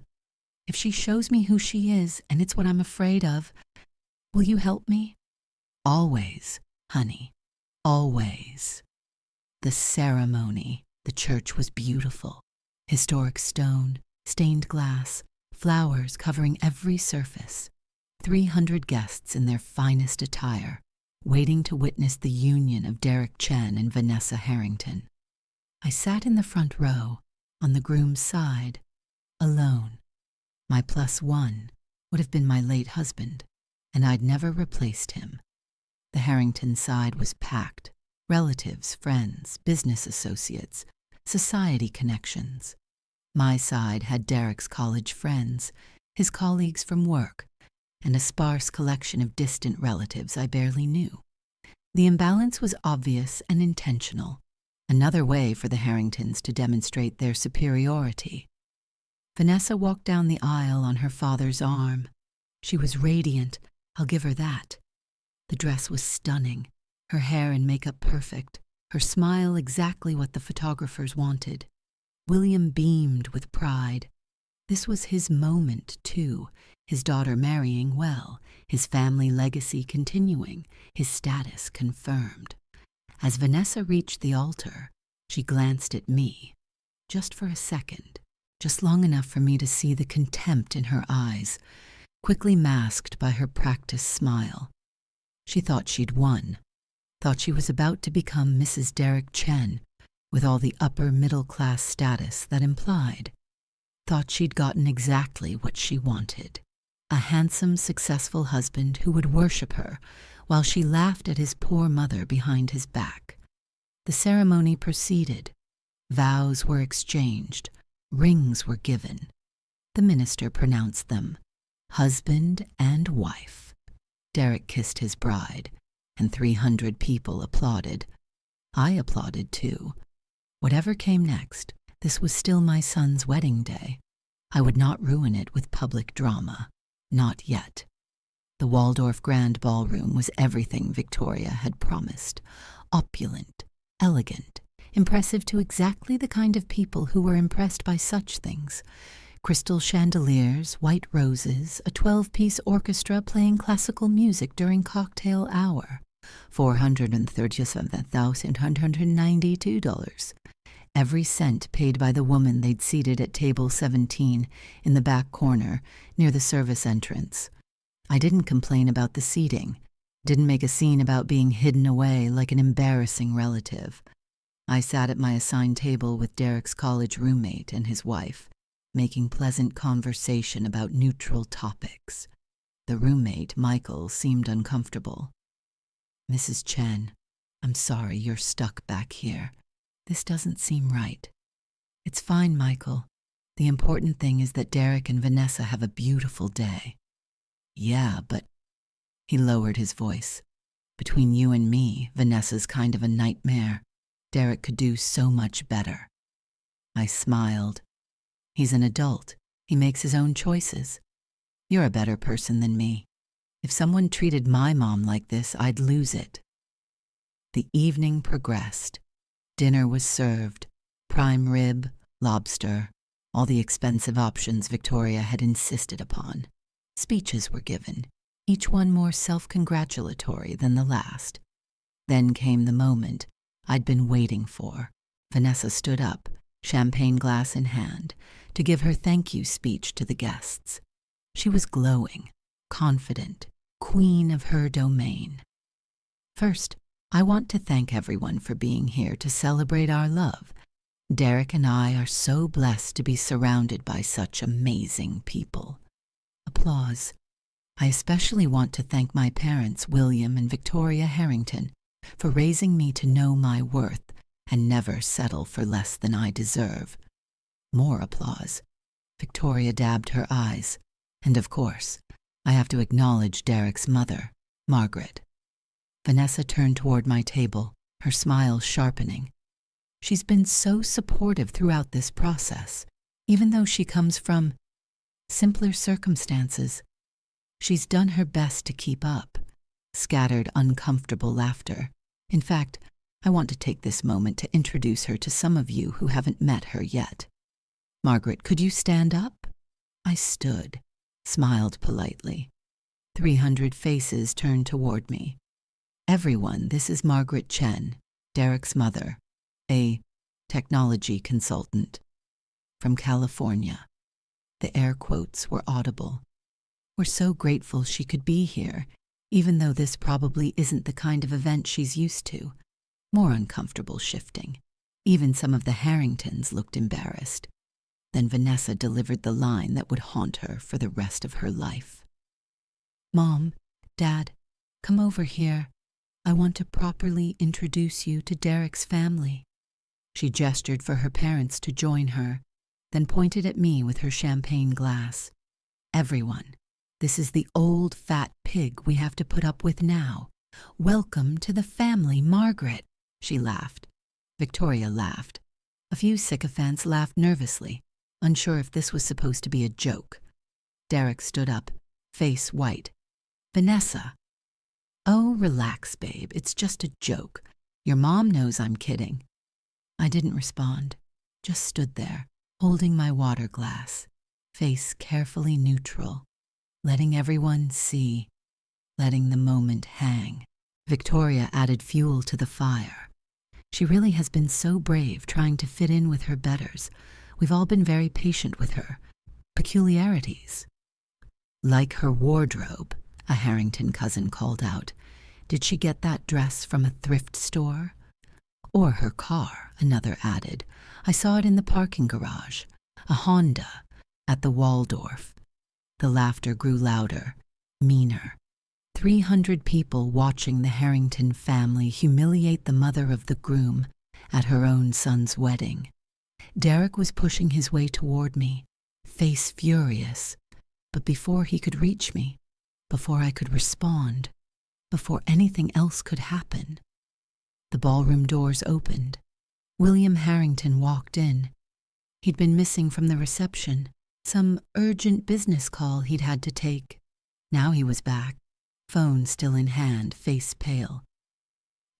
if she shows me who she is and it's what I'm afraid of, will you help me? Always, honey, always. The ceremony, the church was beautiful. Historic stone, stained glass, flowers covering every surface. 300 guests in their finest attire, waiting to witness the union of Derek Chen and Vanessa Harrington. I sat in the front row, on the groom's side, alone. My +1 would have been my late husband, and I'd never replaced him. The Harrington side was packed. Relatives, friends, business associates, society connections. My side had Derek's college friends, his colleagues from work, and a sparse collection of distant relatives I barely knew. The imbalance was obvious and intentional, another way for the Harringtons to demonstrate their superiority. Vanessa walked down the aisle on her father's arm. She was radiant, I'll give her that. The dress was stunning, her hair and makeup perfect, her smile exactly what the photographers wanted. William beamed with pride. This was his moment, too, his daughter marrying well, his family legacy continuing, his status confirmed. As Vanessa reached the altar, she glanced at me, just for a second, just long enough for me to see the contempt in her eyes, quickly masked by her practiced smile. She thought she'd won, thought she was about to become Mrs. Derek Chen, with all the upper middle-class status that implied. Thought she'd gotten exactly what she wanted. A handsome, successful husband who would worship her, while she laughed at his poor mother behind his back. The ceremony proceeded. Vows were exchanged. Rings were given. The minister pronounced them husband and wife. Derek kissed his bride, and 300 people applauded. I applauded too. Whatever came next, this was still my son's wedding day. I would not ruin it with public drama. Not yet. The Waldorf Grand Ballroom was everything Victoria had promised. Opulent, elegant, impressive to exactly the kind of people who were impressed by such things. Crystal chandeliers, white roses, a 12-piece orchestra playing classical music during cocktail hour. $437,192. Every cent paid by the woman they'd seated at table 17 in the back corner near the service entrance. I didn't complain about the seating, didn't make a scene about being hidden away like an embarrassing relative. I sat at my assigned table with Derek's college roommate and his wife, making pleasant conversation about neutral topics. The roommate, Michael, seemed uncomfortable. Mrs. Chen, I'm sorry you're stuck back here. This doesn't seem right. It's fine, Michael. The important thing is that Derek and Vanessa have a beautiful day. Yeah, but... He lowered his voice. Between you and me, Vanessa's kind of a nightmare. Derek could do so much better. I smiled. He's an adult. He makes his own choices. You're a better person than me. If someone treated my mom like this, I'd lose it. The evening progressed. Dinner was served. Prime rib, lobster, all the expensive options Victoria had insisted upon. Speeches were given, each one more self-congratulatory than the last. Then came the moment I'd been waiting for. Vanessa stood up, champagne glass in hand, to give her thank you speech to the guests. She was glowing, confident, queen of her domain. First, I want to thank everyone for being here to celebrate our love. Derek and I are so blessed to be surrounded by such amazing people. Applause. I especially want to thank my parents, William and Victoria Harrington, for raising me to know my worth and never settle for less than I deserve. More applause. Victoria dabbed her eyes. And of course, I have to acknowledge Derek's mother, Margaret. Vanessa turned toward my table, her smile sharpening. She's been so supportive throughout this process, even though she comes from simpler circumstances. She's done her best to keep up. Scattered uncomfortable laughter. In fact, I want to take this moment to introduce her to some of you who haven't met her yet. Margaret, could you stand up? I stood, smiled politely. 300 faces turned toward me. Everyone, this is Margaret Chen, Derek's mother, a technology consultant from California. The air quotes were audible. We're so grateful she could be here, even though this probably isn't the kind of event she's used to. More uncomfortable shifting. Even some of the Harringtons looked embarrassed. Then Vanessa delivered the line that would haunt her for the rest of her life. Mom, Dad, come over here. I want to properly introduce you to Derek's family. She gestured for her parents to join her, then pointed at me with her champagne glass. Everyone, this is the old fat pig we have to put up with now. Welcome to the family, Margaret. She laughed. Victoria laughed. A few sycophants laughed nervously, unsure if this was supposed to be a joke. Derek stood up, face white. Vanessa. Oh, relax, babe. It's just a joke. Your mom knows I'm kidding. I didn't respond, just stood there, holding my water glass, face carefully neutral, letting everyone see, letting the moment hang. Victoria added fuel to the fire. She really has been so brave trying to fit in with her betters. We've all been very patient with her. Peculiarities. Like her wardrobe, a Harrington cousin called out. Did she get that dress from a thrift store? Or her car, another added. I saw it in the parking garage. A Honda, at the Waldorf. The laughter grew louder, meaner. 300 people watching the Harrington family humiliate the mother of the groom at her own son's wedding. Derek was pushing his way toward me, face furious. But before he could reach me, before I could respond, before anything else could happen, the ballroom doors opened. William Harrington walked in. He'd been missing from the reception, some urgent business call he'd had to take. Now he was back, phone still in hand, face pale.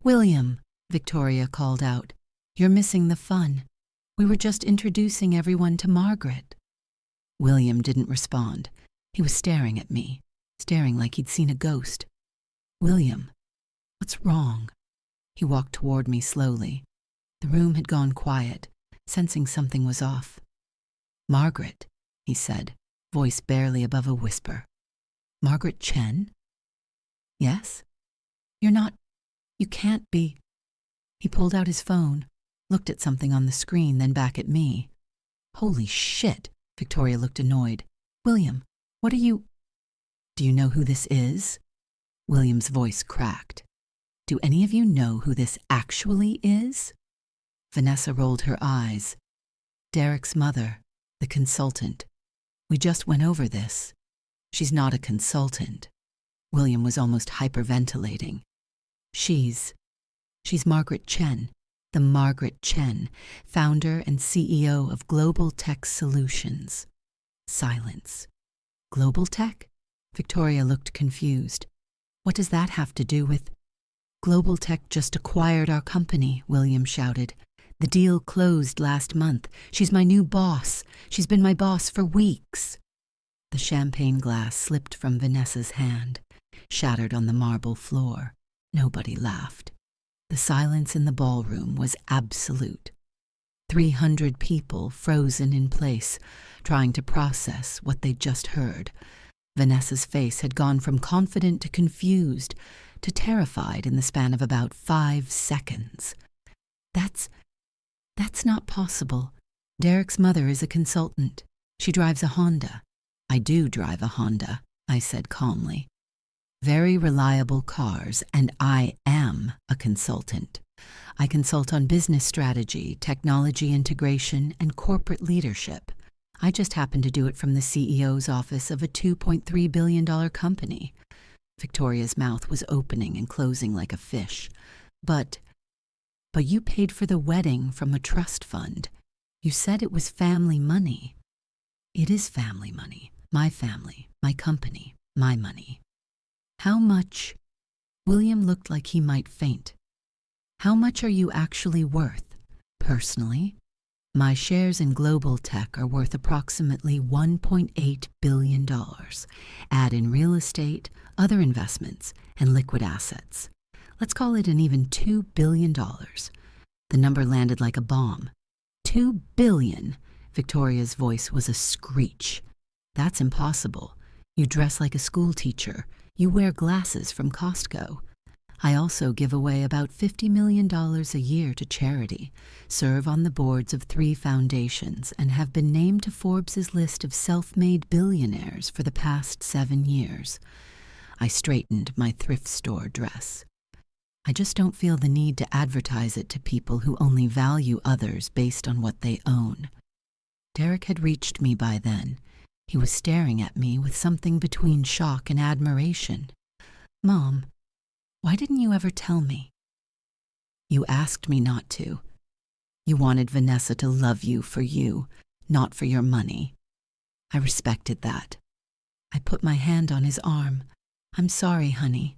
William, Victoria called out, you're missing the fun. We were just introducing everyone to Margaret. William didn't respond. He was staring at me, staring like he'd seen a ghost. William, what's wrong? He walked toward me slowly. The room had gone quiet, sensing something was off. Margaret, he said, voice barely above a whisper. Margaret Chen? Yes? You can't be. He pulled out his phone, looked at something on the screen, then back at me. Holy shit, Victoria looked annoyed. William, what are you... Do you know who this is? William's voice cracked. Do any of you know who this actually is? Vanessa rolled her eyes. Derek's mother, the consultant. We just went over this. She's not a consultant. William was almost hyperventilating. She's Margaret Chen, the Margaret Chen, founder and CEO of Global Tech Solutions. Silence. Global Tech? Victoria looked confused. What does that have to do with? Global Tech just acquired our company, William shouted. The deal closed last month. She's my new boss. She's been my boss for weeks. The champagne glass slipped from Vanessa's hand, shattered on the marble floor. Nobody laughed. The silence in the ballroom was absolute. 300 people frozen in place, trying to process what they'd just heard. Vanessa's face had gone from confident to confused to terrified in the span of about 5 seconds. That's not possible. Derek's mother is a consultant. She drives a Honda. I do drive a Honda, I said calmly. Very reliable cars, and I am a consultant. I consult on business strategy, technology integration, and corporate leadership. I just happen to do it from the CEO's office of a $2.3 billion company. Victoria's mouth was opening and closing like a fish. But you paid for the wedding from a trust fund. You said it was family money. It is family money. My family, my company, my money. How much? William looked like he might faint. How much are you actually worth? Personally, my shares in Global Tech are worth approximately $1.8 billion. Add in real estate, other investments, and liquid assets. Let's call it an even $2 billion. The number landed like a bomb. $2 billion. Victoria's voice was a screech. That's impossible. You dress like a school teacher. You wear glasses from Costco. I also give away about $50 million a year to charity, serve on the boards of 3 foundations, and have been named to Forbes' list of self-made billionaires for the past 7 years. I straightened my thrift store dress. I just don't feel the need to advertise it to people who only value others based on what they own. Derek had reached me by then. He was staring at me with something between shock and admiration. Mom, why didn't you ever tell me? You asked me not to. You wanted Vanessa to love you, not for your money. I respected that. I put my hand on his arm. I'm sorry, honey.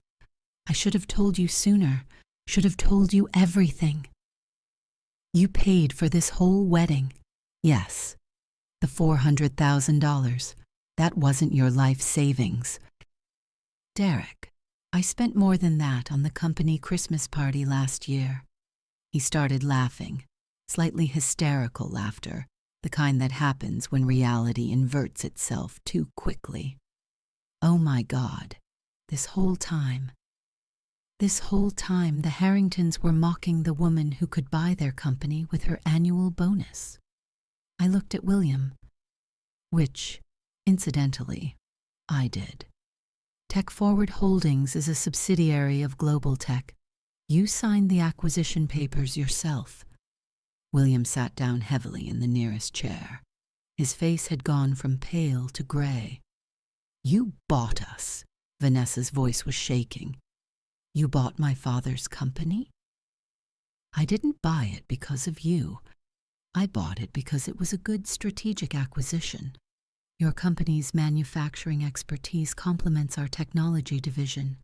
I should have told you sooner, should have told you everything. You paid for this whole wedding. Yes. The $400,000. That wasn't your life savings. Derek, I spent more than that on the company Christmas party last year. He started laughing, slightly hysterical laughter, the kind that happens when reality inverts itself too quickly. Oh my God, this whole time, the Harringtons were mocking the woman who could buy their company with her annual bonus. I looked at William, which, incidentally, I did. Tech Forward Holdings is a subsidiary of Global Tech. You signed the acquisition papers yourself. William sat down heavily in the nearest chair. His face had gone from pale to gray. You bought us. Vanessa's voice was shaking. You bought my father's company? I didn't buy it because of you. I bought it because it was a good strategic acquisition. Your company's manufacturing expertise complements our technology division.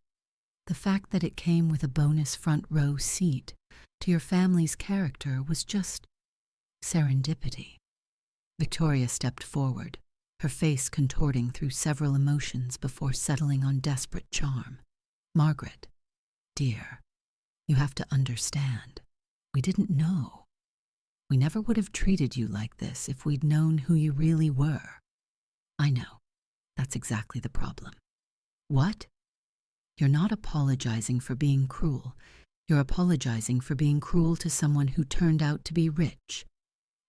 The fact that it came with a bonus front row seat to your family's character was just serendipity. Victoria stepped forward, her face contorting through several emotions before settling on desperate charm. Margaret, dear, you have to understand. We didn't know. We never would have treated you like this if we'd known who you really were. I know. That's exactly the problem. What? You're not apologizing for being cruel. You're apologizing for being cruel to someone who turned out to be rich.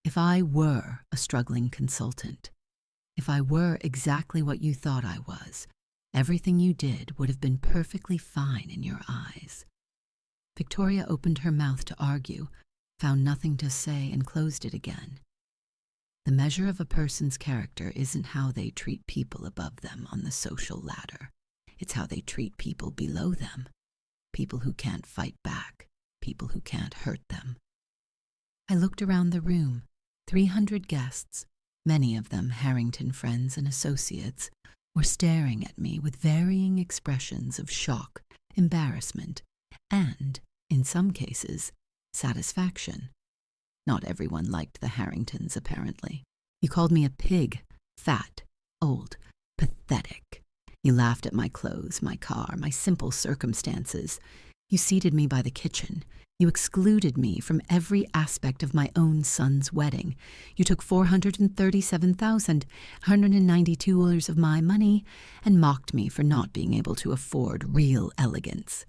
If I were a struggling consultant, if I were exactly what you thought I was, everything you did would have been perfectly fine in your eyes. Victoria opened her mouth to argue, found nothing to say, and closed it again. The measure of a person's character isn't how they treat people above them on the social ladder. It's how they treat people below them. People who can't fight back. People who can't hurt them. I looked around the room. 300 guests, many of them Harrington friends and associates, were staring at me with varying expressions of shock, embarrassment, and, in some cases, satisfaction. Not everyone liked the Harringtons, apparently. You called me a pig, fat, old, pathetic. You laughed at my clothes, my car, my simple circumstances. You seated me by the kitchen. You excluded me from every aspect of my own son's wedding. You took $437,192 of my money and mocked me for not being able to afford real elegance.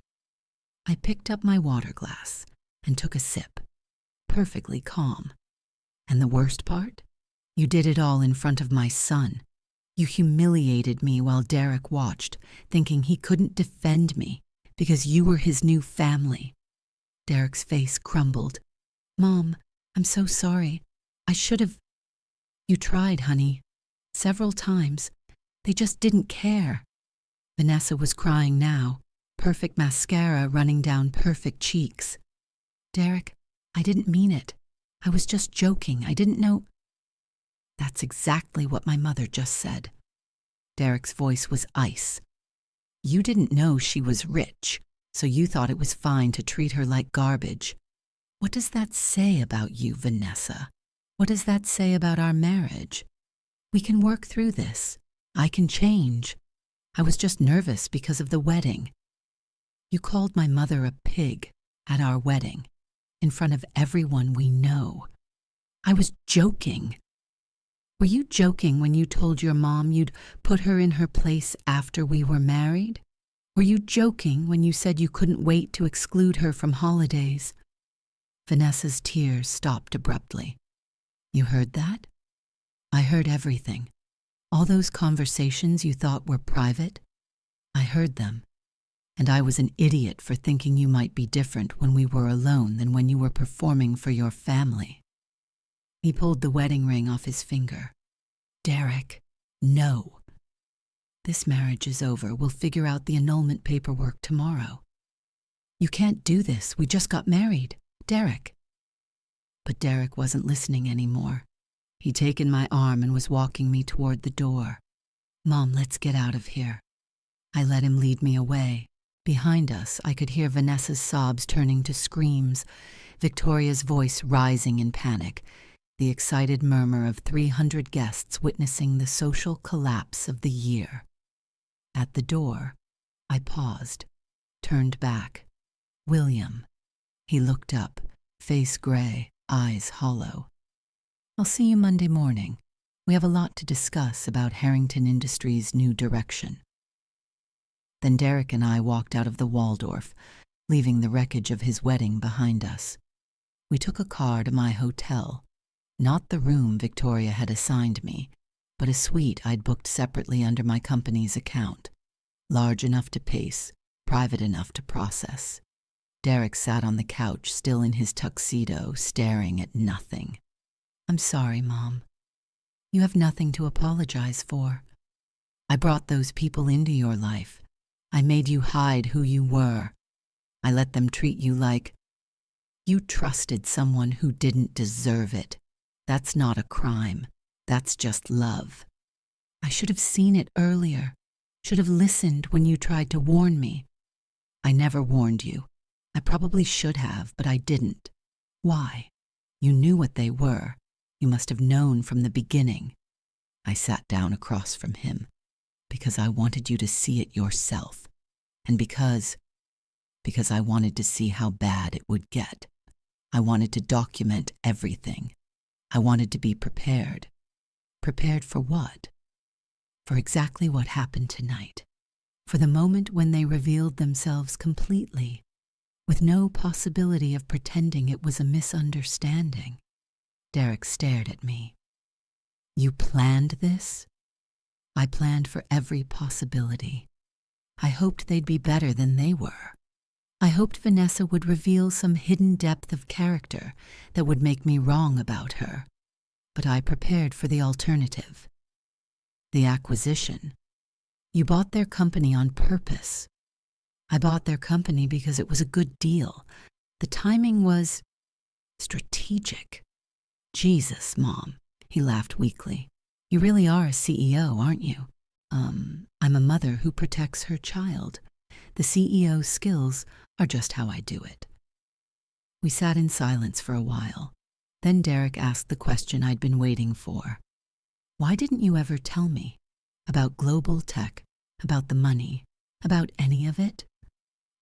I picked up my water glass and took a sip, perfectly calm. And the worst part? You did it all in front of my son. You humiliated me while Derek watched, thinking he couldn't defend me because you were his new family. Derek's face crumbled. Mom, I'm so sorry. I should have. You tried, honey. Several times. They just didn't care. Vanessa was crying now, perfect mascara running down perfect cheeks. Derek, I didn't mean it. I was just joking. I didn't know. That's exactly what my mother just said. Derek's voice was ice. You didn't know she was rich, so you thought it was fine to treat her like garbage. What does that say about you, Vanessa? What does that say about our marriage? We can work through this. I can change. I was just nervous because of the wedding. You called my mother a pig at our wedding, in front of everyone we know. I was joking. Were you joking when you told your mom you'd put her in her place after we were married? Were you joking when you said you couldn't wait to exclude her from holidays? Vanessa's tears stopped abruptly. You heard that? I heard everything. All those conversations you thought were private, I heard them. And I was an idiot for thinking you might be different when we were alone than when you were performing for your family. He pulled the wedding ring off his finger. Derek, no. This marriage is over. We'll figure out the annulment paperwork tomorrow. You can't do this. We just got married. Derek. But Derek wasn't listening anymore. He'd taken my arm and was walking me toward the door. Mom, let's get out of here. I let him lead me away. Behind us, I could hear Vanessa's sobs turning to screams, Victoria's voice rising in panic, the excited murmur of 300 guests witnessing the social collapse of the year. At the door, I paused, turned back. William. He looked up, face gray, eyes hollow. I'll see you Monday morning. We have a lot to discuss about Harrington Industries' new direction. Then Derek and I walked out of the Waldorf, leaving the wreckage of his wedding behind us. We took a car to my hotel, not the room Victoria had assigned me, but a suite I'd booked separately under my company's account, large enough to pace, private enough to process. Derek sat on the couch, still in his tuxedo, staring at nothing. I'm sorry, Mom. You have nothing to apologize for. I brought those people into your life. I made you hide who you were. I let them treat you like... You trusted someone who didn't deserve it. That's not a crime. That's just love. I should have seen it earlier. Should have listened when you tried to warn me. I never warned you. I probably should have, but I didn't. Why? You knew what they were. You must have known from the beginning. I sat down across from him because I wanted you to see it yourself, and because I wanted to see how bad it would get. I wanted to document everything. I wanted to be prepared. Prepared for what? For exactly what happened tonight. For the moment when they revealed themselves completely, with no possibility of pretending it was a misunderstanding. Derek stared at me. You planned this? I planned for every possibility. I hoped they'd be better than they were. I hoped Vanessa would reveal some hidden depth of character that would make me wrong about her, but I prepared for the alternative. The acquisition. You bought their company on purpose. I bought their company because it was a good deal. The timing was strategic. Jesus, Mom, he laughed weakly. You really are a CEO, aren't you? I'm a mother who protects her child. The CEO's skills are just how I do it. We sat in silence for a while. Then Derek asked the question I'd been waiting for. Why didn't you ever tell me? About global tech, about the money, about any of it?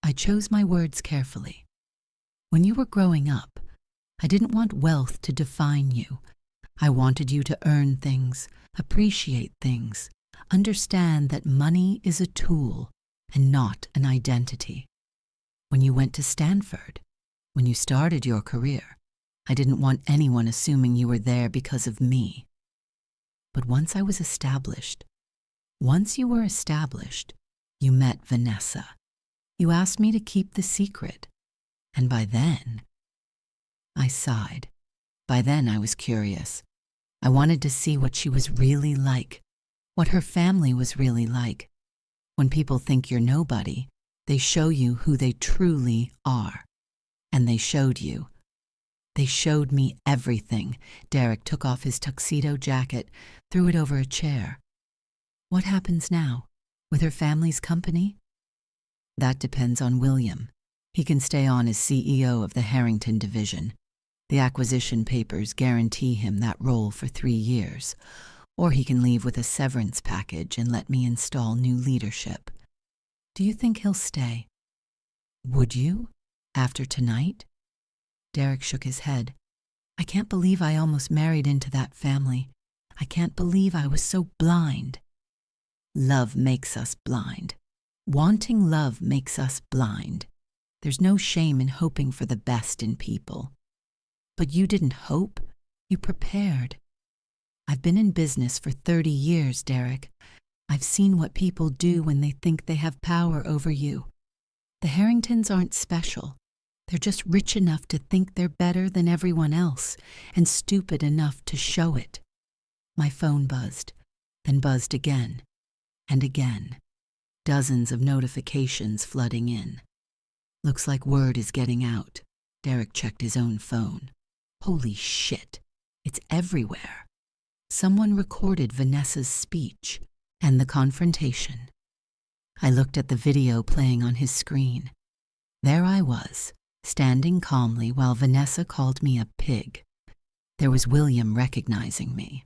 I chose my words carefully. When you were growing up, I didn't want wealth to define you. I wanted you to earn things, appreciate things, understand that money is a tool and not an identity. When you went to Stanford, when you started your career, I didn't want anyone assuming you were there because of me. But once I was established, once you were established, you met Vanessa. You asked me to keep the secret. And by then, I sighed. By then I was curious. I wanted to see what she was really like, what her family was really like. When people think you're nobody, they show you who they truly are. And they showed you. They showed me everything. Derek took off his tuxedo jacket, threw it over a chair. What happens now? With her family's company? That depends on William. He can stay on as CEO of the Harrington division. The acquisition papers guarantee him that role for 3 years. Or he can leave with a severance package and let me install new leadership. Do you think he'll stay? Would you? After tonight? Derek shook his head. I can't believe I almost married into that family. I can't believe I was so blind. Love makes us blind. Wanting love makes us blind. There's no shame in hoping for the best in people. But you didn't hope, you prepared. I've been in business for 30 years, Derek. I've seen what people do when they think they have power over you. The Harringtons aren't special. They're just rich enough to think they're better than everyone else and stupid enough to show it. My phone buzzed, then buzzed again and again. Dozens of notifications flooding in. Looks like word is getting out. Derek checked his own phone. Holy shit, it's everywhere. Someone recorded Vanessa's speech and the confrontation. I looked at the video playing on his screen. There I was, standing calmly while Vanessa called me a pig. There was William recognizing me.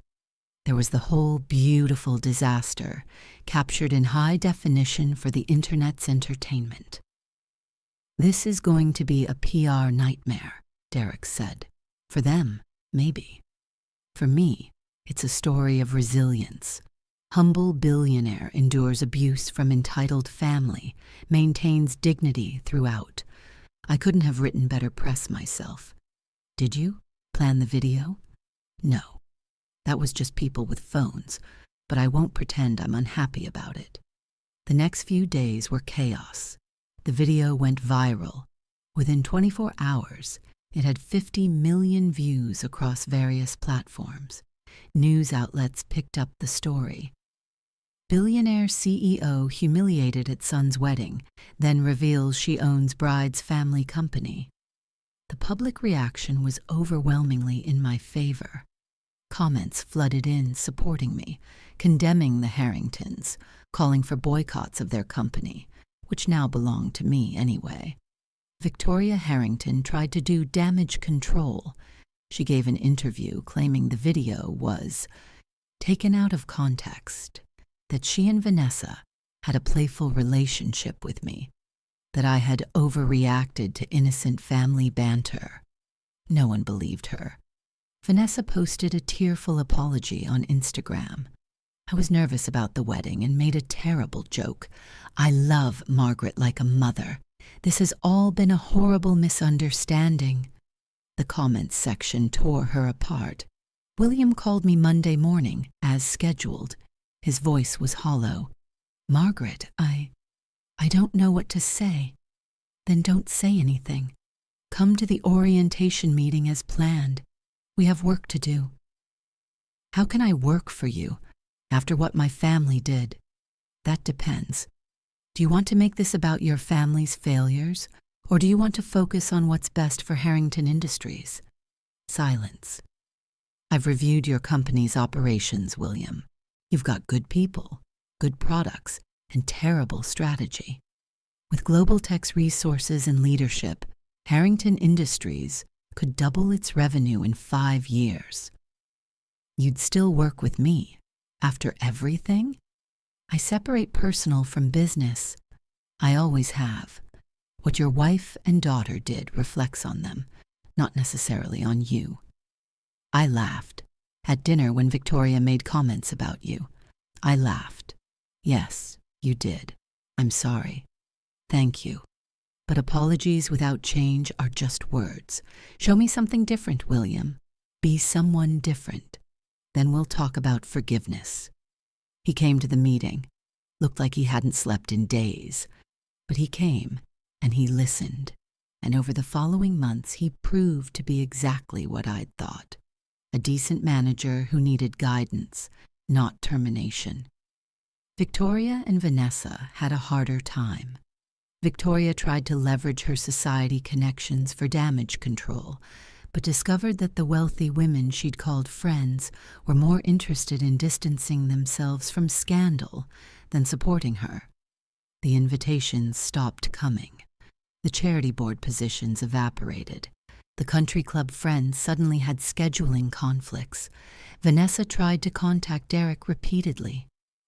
There was the whole beautiful disaster, captured in high definition for the internet's entertainment. This is going to be a PR nightmare, Derek said. For them, maybe. For me, it's a story of resilience. Humble billionaire endures abuse from entitled family, maintains dignity throughout. I couldn't have written better press myself. Did you plan the video? No. That was just people with phones, but I won't pretend I'm unhappy about it. The next few days were chaos. The video went viral. Within 24 hours, it had 50 million views across various platforms. News outlets picked up the story. Billionaire CEO humiliated at son's wedding, then reveals she owns bride's family company. The public reaction was overwhelmingly in my favor. Comments flooded in supporting me, condemning the Harringtons, calling for boycotts of their company, which now belonged to me anyway. Victoria Harrington tried to do damage control. She gave an interview claiming the video was taken out of context, that she and Vanessa had a playful relationship with me, that I had overreacted to innocent family banter. No one believed her. Vanessa posted a tearful apology on Instagram. I was nervous about the wedding and made a terrible joke. I love Margaret like a mother. This has all been a horrible misunderstanding. The comments section tore her apart. William called me Monday morning, as scheduled. His voice was hollow. Margaret, I don't know what to say. Then don't say anything. Come to the orientation meeting as planned. We have work to do. How can I work for you after what my family did? That depends. Do you want to make this about your family's failures, or do you want to focus on what's best for Harrington Industries? Silence. I've reviewed your company's operations, William. You've got good people, good products, and terrible strategy. With Global Tech's resources and leadership, Harrington Industries could double its revenue in 5 years. You'd still work with me after everything? I separate personal from business. I always have. What your wife and daughter did reflects on them, not necessarily on you. I laughed at dinner when Victoria made comments about you. I laughed. Yes, you did. I'm sorry. Thank you. But apologies without change are just words. Show me something different, William. Be someone different. Then we'll talk about forgiveness. He came to the meeting. Looked like he hadn't slept in days. But he came, and he listened. And over the following months, he proved to be exactly what I'd thought. A decent manager who needed guidance, not termination. Victoria and Vanessa had a harder time. Victoria tried to leverage her society connections for damage control, but discovered that the wealthy women she'd called friends were more interested in distancing themselves from scandal than supporting her. The invitations stopped coming. The charity board positions evaporated. The country club friends suddenly had scheduling conflicts. Vanessa tried to contact Derek repeatedly.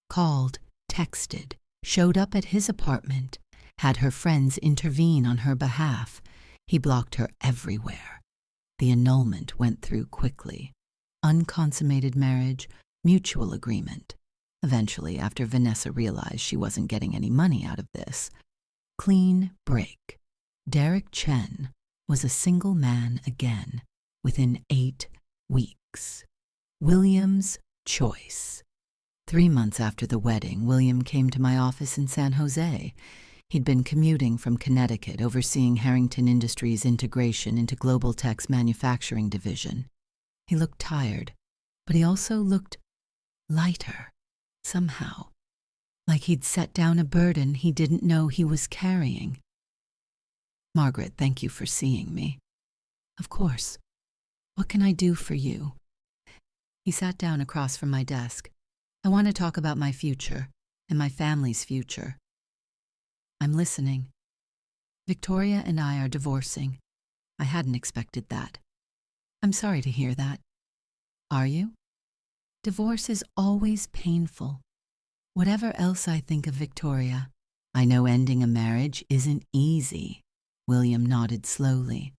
Called, texted, showed up at his apartment, had her friends intervene on her behalf. He blocked her everywhere. The annulment went through quickly. Unconsummated marriage, mutual agreement. Eventually, after Vanessa realized she wasn't getting any money out of this. Clean break. Derek Chen was a single man again within 8 weeks. William's choice. 3 months after the wedding, William came to my office in San Jose. He'd been commuting from Connecticut, overseeing Harrington Industries' integration into Global Tech's manufacturing division. He looked tired, but he also looked lighter, somehow, like he'd set down a burden he didn't know he was carrying. Margaret, thank you for seeing me. Of course. What can I do for you? He sat down across from my desk. I want to talk about my future and my family's future. I'm listening. Victoria and I are divorcing. I hadn't expected that. I'm sorry to hear that. Are you? Divorce is always painful. Whatever else I think of Victoria, I know ending a marriage isn't easy. William nodded slowly.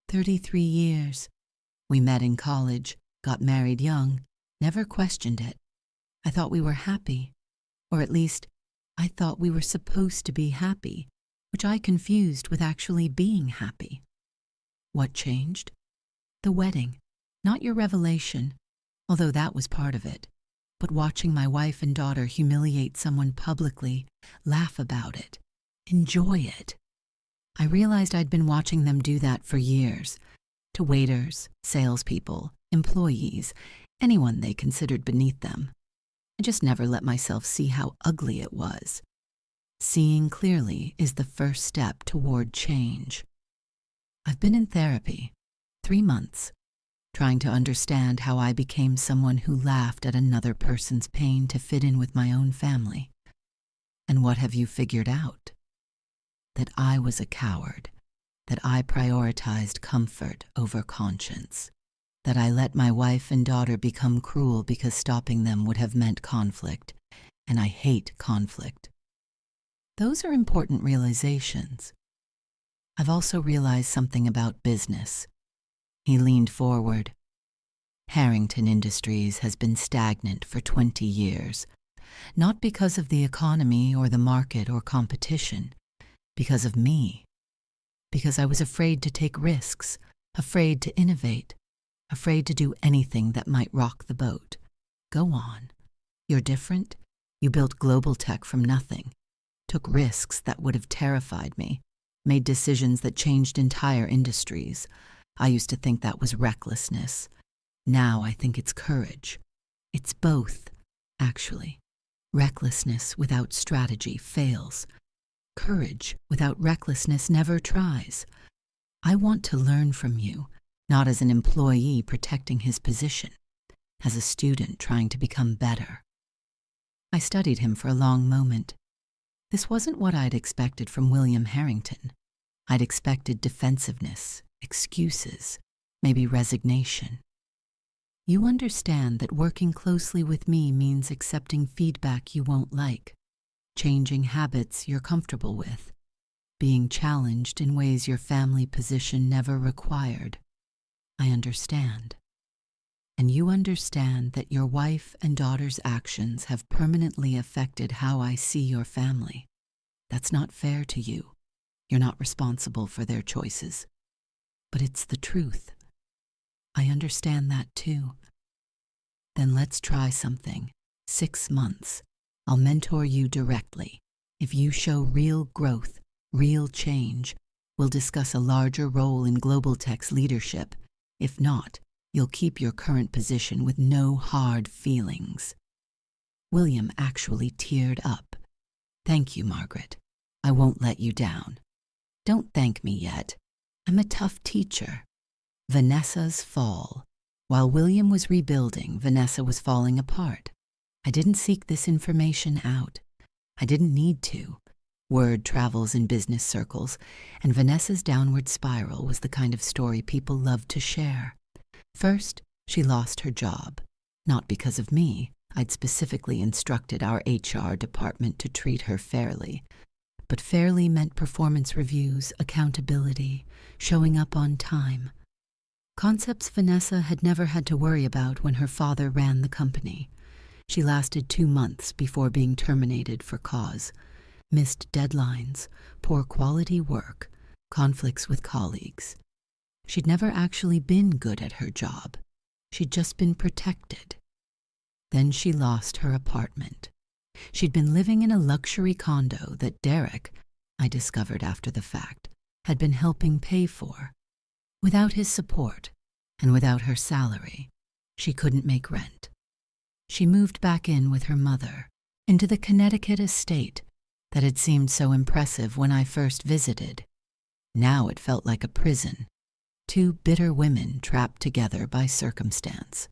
33 years. We met in college, got married young, never questioned it. I thought we were happy, or at least, I thought we were supposed to be happy, which I confused with actually being happy. What changed? The wedding, not your revelation, although that was part of it, but watching my wife and daughter humiliate someone publicly, laugh about it, enjoy it. I realized I'd been watching them do that for years, to waiters, salespeople, employees, anyone they considered beneath them. I just never let myself see how ugly it was. Seeing clearly is the first step toward change. I've been in therapy, 3 months, trying to understand how I became someone who laughed at another person's pain to fit in with my own family. And what have you figured out? That I was a coward, that I prioritized comfort over conscience, that I let my wife and daughter become cruel because stopping them would have meant conflict, and I hate conflict. Those are important realizations. I've also realized something about business. He leaned forward. Harrington Industries has been stagnant for 20 years, not because of the economy or the market or competition, because of me. Because I was afraid to take risks, afraid to innovate, afraid to do anything that might rock the boat. Go on. You're different. You built Global Tech from nothing, took risks that would have terrified me, made decisions that changed entire industries. I used to think that was recklessness. Now I think it's courage. It's both, actually. Recklessness without strategy fails. Courage without recklessness never tries. I want to learn from you, not as an employee protecting his position, as a student trying to become better. I studied him for a long moment. This wasn't what I'd expected from William Harrington. I'd expected defensiveness, excuses, maybe resignation. You understand that working closely with me means accepting feedback you won't like, changing habits you're comfortable with, being challenged in ways your family position never required. I understand. And you understand that your wife and daughter's actions have permanently affected how I see your family. That's not fair to you. You're not responsible for their choices. But it's the truth. I understand that too. Then let's try something. 6 months. I'll mentor you directly. If you show real growth, real change, we'll discuss a larger role in Global Tech's leadership. If not, you'll keep your current position with no hard feelings. William actually teared up. Thank you, Margaret. I won't let you down. Don't thank me yet. I'm a tough teacher. Vanessa's fall. While William was rebuilding, Vanessa was falling apart. I didn't seek this information out. I didn't need to. Word travels in business circles, and Vanessa's downward spiral was the kind of story people loved to share. First, she lost her job. Not because of me. I'd specifically instructed our HR department to treat her fairly. But fairly meant performance reviews, accountability, showing up on time. Concepts Vanessa had never had to worry about when her father ran the company. She lasted 2 months before being terminated for cause. Missed deadlines, poor quality work, conflicts with colleagues. She'd never actually been good at her job. She'd just been protected. Then she lost her apartment. She'd been living in a luxury condo that Derek, I discovered after the fact, had been helping pay for. Without his support, and without her salary, she couldn't make rent. She moved back in with her mother, into the Connecticut estate that had seemed so impressive when I first visited. Now it felt like a prison. 2 bitter women trapped together by circumstance.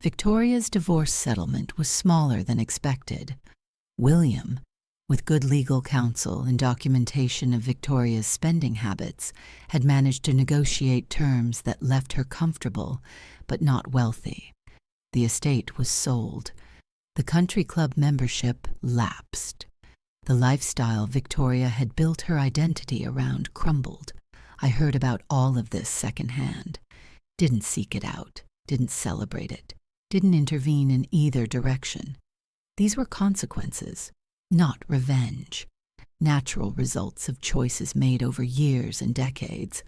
Victoria's divorce settlement was smaller than expected. William, with good legal counsel and documentation of Victoria's spending habits, had managed to negotiate terms that left her comfortable, but not wealthy. The estate was sold. The country club membership lapsed. The lifestyle Victoria had built her identity around crumbled. I heard about all of this secondhand. Didn't seek it out, didn't celebrate it, didn't intervene in either direction. These were consequences, not revenge. Natural results of choices made over years and decades.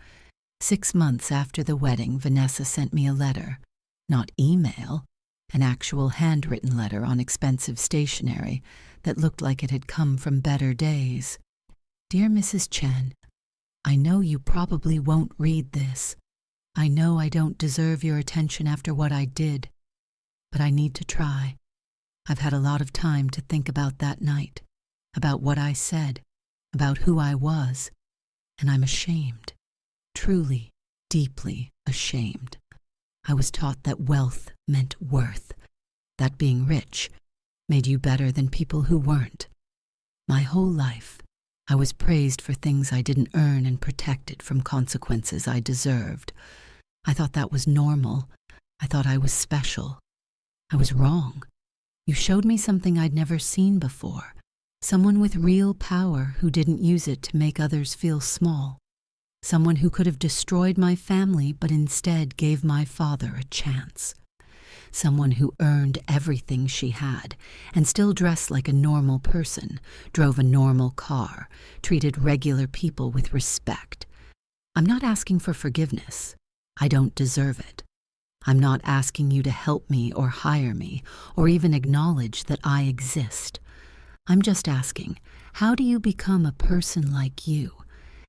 6 months after the wedding, Vanessa sent me a letter. Not email, an actual handwritten letter on expensive stationery that looked like it had come from better days. Dear Mrs. Chen, I know you probably won't read this. I know I don't deserve your attention after what I did, but I need to try. I've had a lot of time to think about that night, about what I said, about who I was, and I'm ashamed, truly, deeply ashamed. I was taught that wealth meant worth, that being rich made you better than people who weren't. My whole life, I was praised for things I didn't earn and protected from consequences I deserved. I thought that was normal. I thought I was special. I was wrong. You showed me something I'd never seen before, someone with real power who didn't use it to make others feel small, someone who could have destroyed my family but instead gave my father a chance, someone who earned everything she had and still dressed like a normal person, drove a normal car, treated regular people with respect. I'm not asking for forgiveness. I don't deserve it. I'm not asking you to help me or hire me or even acknowledge that I exist. I'm just asking, how do you become a person like you?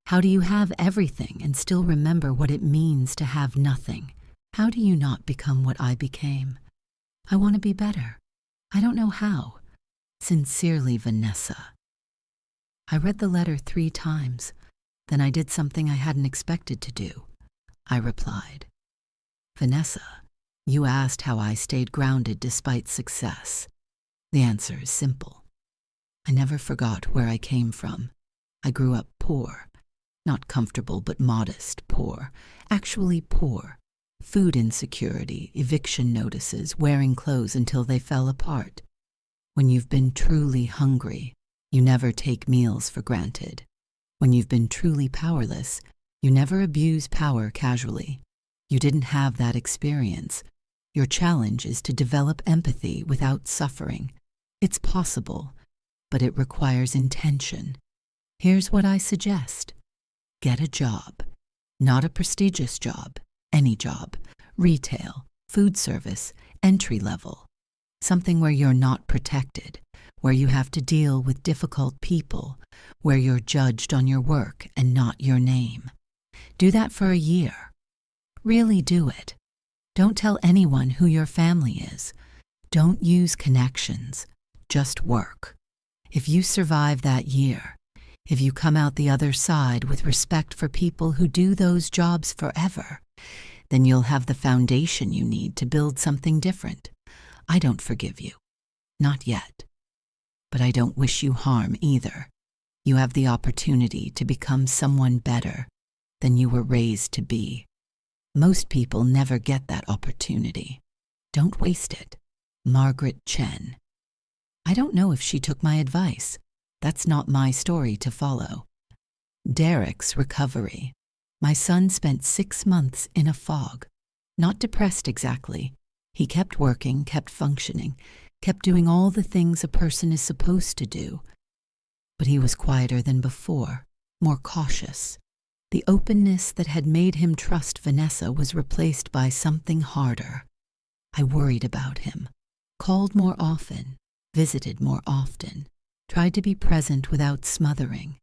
How do you have everything and still remember what it means to have nothing? How do you not become what I became? I want to be better. I don't know how. Sincerely, Vanessa. I read the letter 3 times. Then I did something I hadn't expected to do. I replied, Vanessa, you asked how I stayed grounded despite success. The answer is simple. I never forgot where I came from. I grew up poor. Not comfortable, but modest poor. Actually poor. Food insecurity, eviction notices, wearing clothes until they fell apart. When you've been truly hungry, you never take meals for granted. When you've been truly powerless, you never abuse power casually. You didn't have that experience. Your challenge is to develop empathy without suffering. It's possible, but it requires intention. Here's what I suggest. Get a job. Not a prestigious job. Any job. Retail, food service, entry level. Something where you're not protected, where you have to deal with difficult people, where you're judged on your work and not your name. Do that for a year. Really do it. Don't tell anyone who your family is. Don't use connections. Just work. If you survive that year, if you come out the other side with respect for people who do those jobs forever, then you'll have the foundation you need to build something different. I don't forgive you. Not yet. But I don't wish you harm either. You have the opportunity to become someone better than you were raised to be. Most people never get that opportunity. Don't waste it. Margaret Chen. I don't know if she took my advice. That's not my story to follow. Derek's recovery. My son spent 6 months in a fog. Not depressed exactly. He kept working, kept functioning, kept doing all the things a person is supposed to do. But he was quieter than before, more cautious. The openness that had made him trust Vanessa was replaced by something harder. I worried about him, called more often, visited more often, tried to be present without smothering.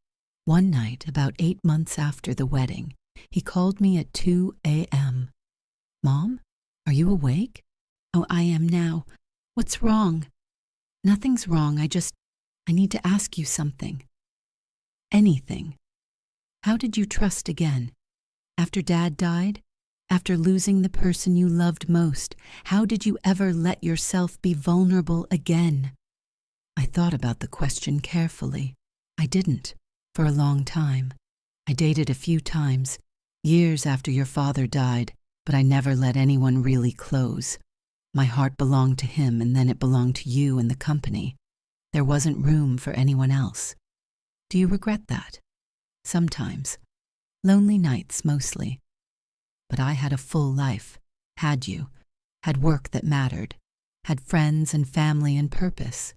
One night, about 8 months after the wedding, he called me at 2 a.m. Mom, are you awake? Oh, I am now. What's wrong? Nothing's wrong. I need to ask you something. Anything. How did you trust again? After Dad died? After losing the person you loved most, how did you ever let yourself be vulnerable again? I thought about the question carefully. I didn't, for a long time. I dated a few times, years after your father died, but I never let anyone really close. My heart belonged to him, and then it belonged to you and the company. There wasn't room for anyone else. Do you regret that? Sometimes. Lonely nights, mostly. But I had a full life. Had you. Had work that mattered. Had friends and family and purpose.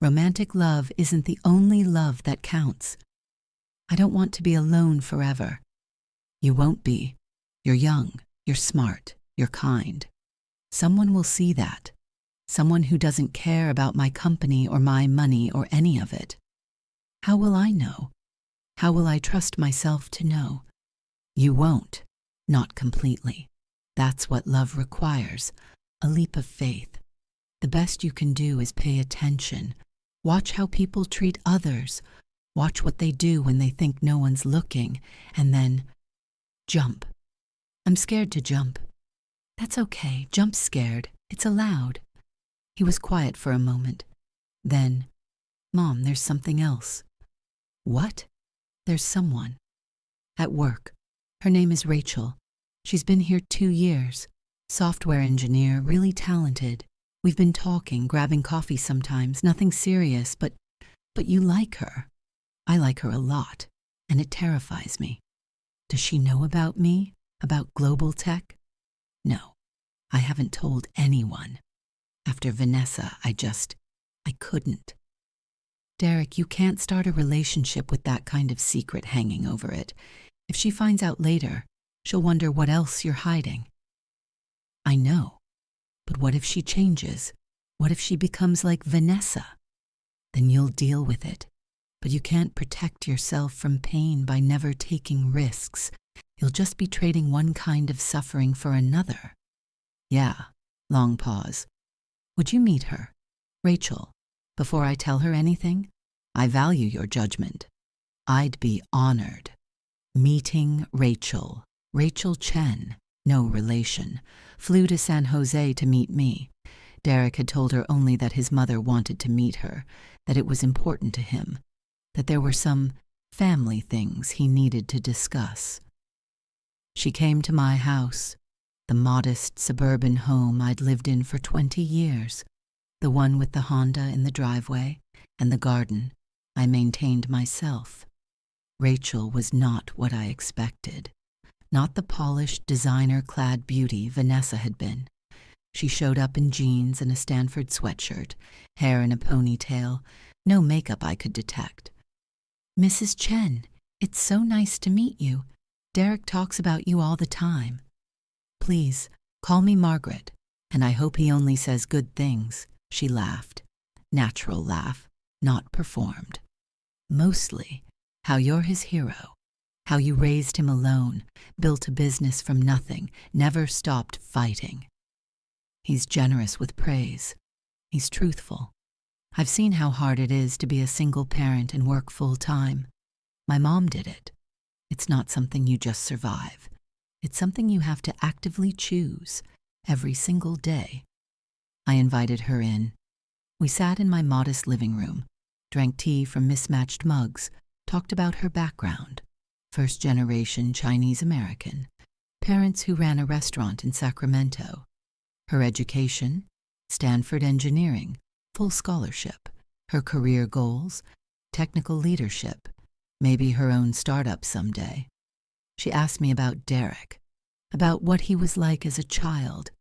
Romantic love isn't the only love that counts. I don't want to be alone forever. You won't be. You're young. You're smart. You're kind. Someone will see that. Someone who doesn't care about my company or my money or any of it. How will I know? How will I trust myself to know? You won't. Not completely. That's what love requires. A leap of faith. The best you can do is pay attention. Watch how people treat others. Watch what they do when they think no one's looking. And then jump. I'm scared to jump. That's okay. Jump scared. It's allowed. He was quiet for a moment. Then, Mom, there's something else. What? There's someone. At work. Her name is Rachel. She's been here 2 years. Software engineer, really talented. We've been talking, grabbing coffee sometimes, nothing serious, but you like her. I like her a lot, and it terrifies me. Does she know about me? About global tech? No, I haven't told anyone. After Vanessa, I couldn't. Derek, you can't start a relationship with that kind of secret hanging over it. If she finds out later, she'll wonder what else you're hiding. I know, but what if she changes? What if she becomes like Vanessa? Then you'll deal with it. But you can't protect yourself from pain by never taking risks. You'll just be trading one kind of suffering for another. Yeah, long pause. Would you meet her? Rachel, before I tell her anything? I value your judgment. I'd be honored. Meeting Rachel. Rachel Chen, no relation, flew to San Jose to meet me. Derek had told her only that his mother wanted to meet her, that it was important to him, that there were some family things he needed to discuss. She came to my house, the modest suburban home I'd lived in for 20 years, the one with the Honda in the driveway and the garden I maintained myself. Rachel was not what I expected, not the polished, designer-clad beauty Vanessa had been. She showed up in jeans and a Stanford sweatshirt, hair in a ponytail, no makeup I could detect. Mrs. Chen, it's so nice to meet you. Derek talks about you all the time. Please, call me Margaret, and I hope he only says good things. She laughed. Natural laugh, not performed. Mostly, how you're his hero, how you raised him alone, built a business from nothing, never stopped fighting. He's generous with praise. He's truthful. I've seen how hard it is to be a single parent and work full-time. My mom did it. It's not something you just survive. It's something you have to actively choose every single day. I invited her in. We sat in my modest living room, drank tea from mismatched mugs, talked about her background. First-generation Chinese-American, parents who ran a restaurant in Sacramento. Her education, Stanford engineering, full scholarship. Her career goals, technical leadership, maybe her own startup someday. She asked me about Derek, about what he was like as a child,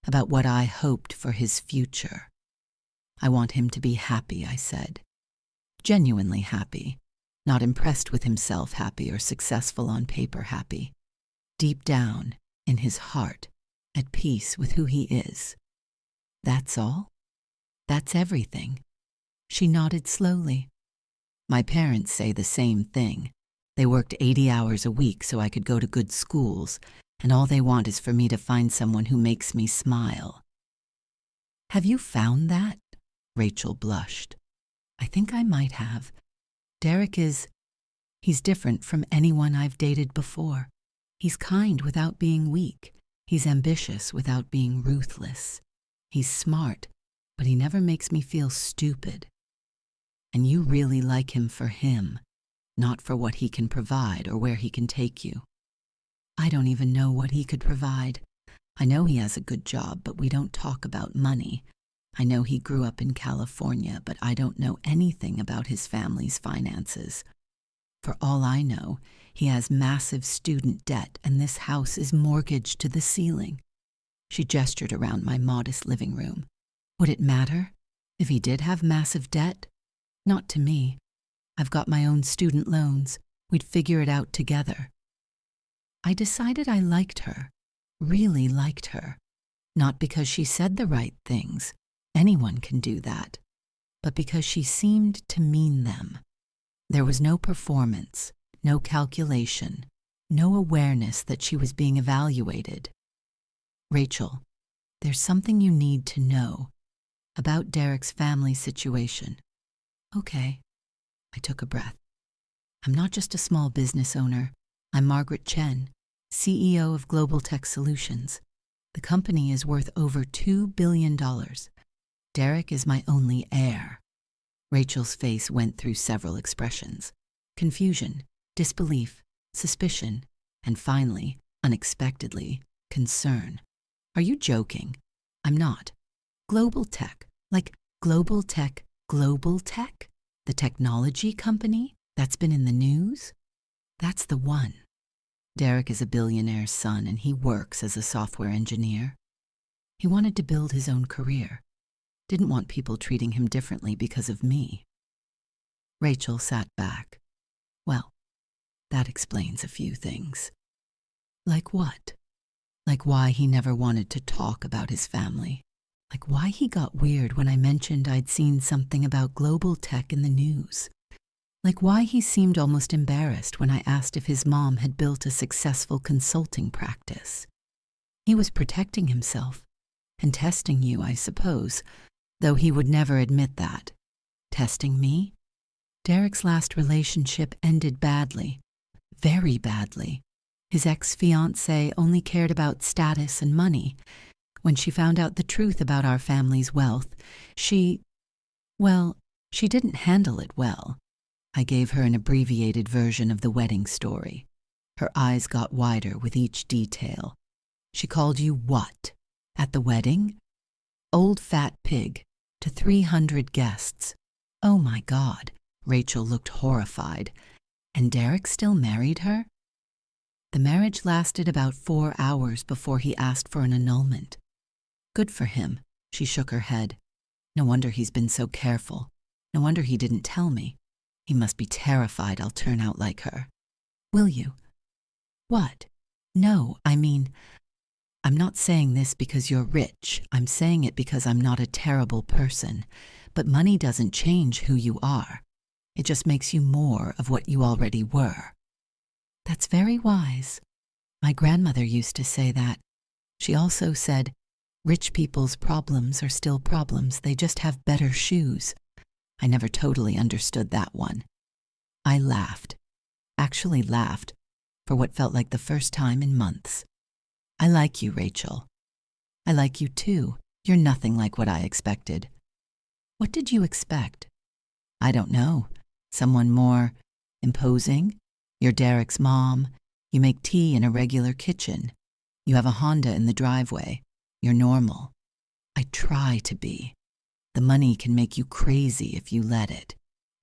about what I hoped for his future. I want him to be happy, I said. Genuinely happy, not impressed with himself happy or successful on paper happy. Deep down, in his heart, at peace with who he is. That's all? That's everything. She nodded slowly. My parents say the same thing. They worked 80 hours a week so I could go to good schools, and all they want is for me to find someone who makes me smile. Have you found that? Rachel blushed. I think I might have. Derek he's different from anyone I've dated before. He's kind without being weak. He's ambitious without being ruthless. He's smart, but he never makes me feel stupid. And you really like him for him, not for what he can provide or where he can take you. I don't even know what he could provide. I know he has a good job, but we don't talk about money. I know he grew up in California, but I don't know anything about his family's finances. For all I know, he has massive student debt, and this house is mortgaged to the ceiling. She gestured around my modest living room. Would it matter if he did have massive debt? Not to me. I've got my own student loans. We'd figure it out together. I decided I liked her, really liked her. Not because she said the right things. Anyone can do that. But because she seemed to mean them. There was no performance, no calculation, no awareness that she was being evaluated. Rachel, there's something you need to know about Derek's family situation. Okay. I took a breath. I'm not just a small business owner. I'm Margaret Chen, CEO of Global Tech Solutions. The company is worth over $2 billion. Derek is my only heir. Rachel's face went through several expressions. Confusion, disbelief, suspicion, and finally, unexpectedly, concern. Are you joking? I'm not. Global Tech, like Global Tech, Global Tech? The technology company that's been in the news? That's the one. Derek is a billionaire's son and he works as a software engineer. He wanted to build his own career. Didn't want people treating him differently because of me. Rachel sat back. Well, that explains a few things. Like what? Like why he never wanted to talk about his family. Like why he got weird when I mentioned I'd seen something about global tech in the news. Like why he seemed almost embarrassed when I asked if his mom had built a successful consulting practice. He was protecting himself and testing you, I suppose, though he would never admit that. Testing me? Derek's last relationship ended badly, very badly. His ex-fiancée only cared about status and money. When she found out the truth about our family's wealth, she didn't handle it well. I gave her an abbreviated version of the wedding story. Her eyes got wider with each detail. She called you what? At the wedding? Old fat pig, to 300 guests. Oh my God, Rachel looked horrified. And Derek still married her? The marriage lasted about 4 hours before he asked for an annulment. Good for him, she shook her head. No wonder he's been so careful. No wonder he didn't tell me. He must be terrified I'll turn out like her. Will you? What? No, I mean, I'm not saying this because you're rich. I'm saying it because I'm not a terrible person. But money doesn't change who you are. It just makes you more of what you already were. That's very wise. My grandmother used to say that. She also said, rich people's problems are still problems, they just have better shoes. I never totally understood that one. I laughed, actually laughed, for what felt like the first time in months. I like you, Rachel. I like you too. You're nothing like what I expected. What did you expect? I don't know. Someone more imposing? You're Derek's mom. You make tea in a regular kitchen. You have a Honda in the driveway. You're normal. I try to be. The money can make you crazy if you let it.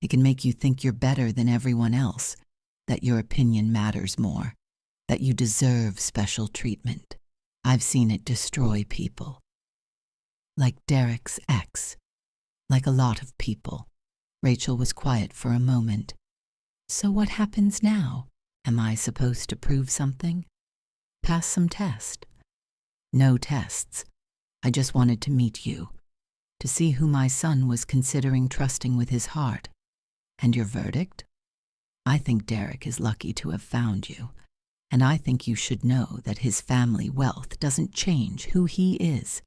It can make you think you're better than everyone else, that your opinion matters more, that you deserve special treatment. I've seen it destroy people. Like Derek's ex. Like a lot of people. Rachel was quiet for a moment. So what happens now? Am I supposed to prove something? Pass some test? No tests. I just wanted to meet you, to see who my son was considering trusting with his heart. And your verdict? I think Derek is lucky to have found you, and I think you should know that his family wealth doesn't change who he is.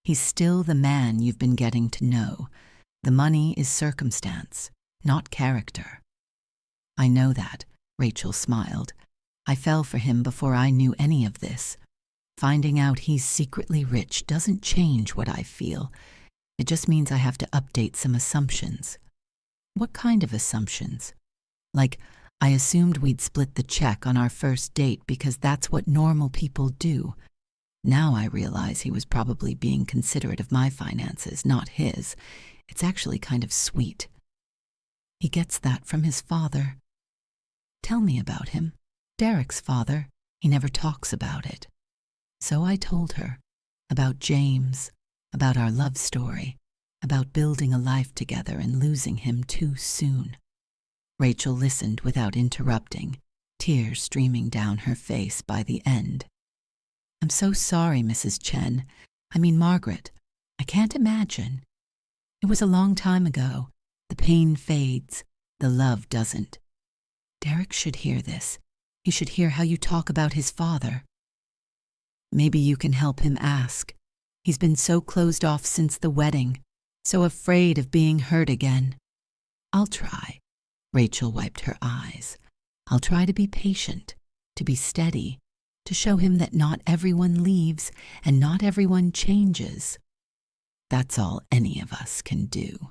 He's still the man you've been getting to know. The money is circumstance, not character. I know that, Rachel smiled. I fell for him before I knew any of this. Finding out he's secretly rich doesn't change what I feel. It just means I have to update some assumptions. What kind of assumptions? Like, I assumed we'd split the check on our first date because that's what normal people do. Now I realize he was probably being considerate of my finances, not his. It's actually kind of sweet. He gets that from his father. Tell me about him. Derek's father. He never talks about it. So I told her about James, about our love story, about building a life together and losing him too soon. Rachel listened without interrupting, tears streaming down her face by the end. I'm so sorry, Mrs. Chen. I mean, Margaret. I can't imagine. It was a long time ago. The pain fades. The love doesn't. Derek should hear this. He should hear how you talk about his father. Maybe you can help him ask. He's been so closed off since the wedding, so afraid of being hurt again. I'll try. Rachel wiped her eyes. I'll try to be patient, to be steady, to show him that not everyone leaves and not everyone changes. That's all any of us can do.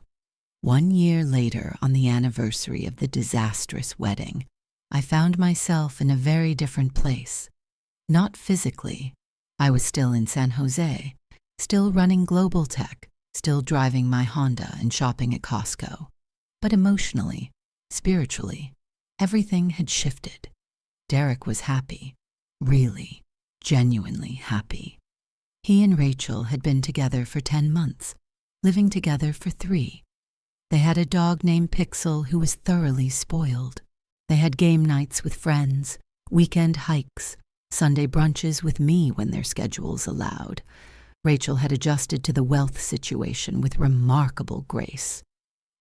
1 year later, on the anniversary of the disastrous wedding, I found myself in a very different place. Not physically. I was still in San Jose, still running global tech, still driving my Honda and shopping at Costco. But emotionally, spiritually, everything had shifted. Derek was happy, really, genuinely happy. He and Rachel had been together for 10 months, living together for 3. They had a dog named Pixel who was thoroughly spoiled. They had game nights with friends, weekend hikes, Sunday brunches with me when their schedules allowed. Rachel had adjusted to the wealth situation with remarkable grace.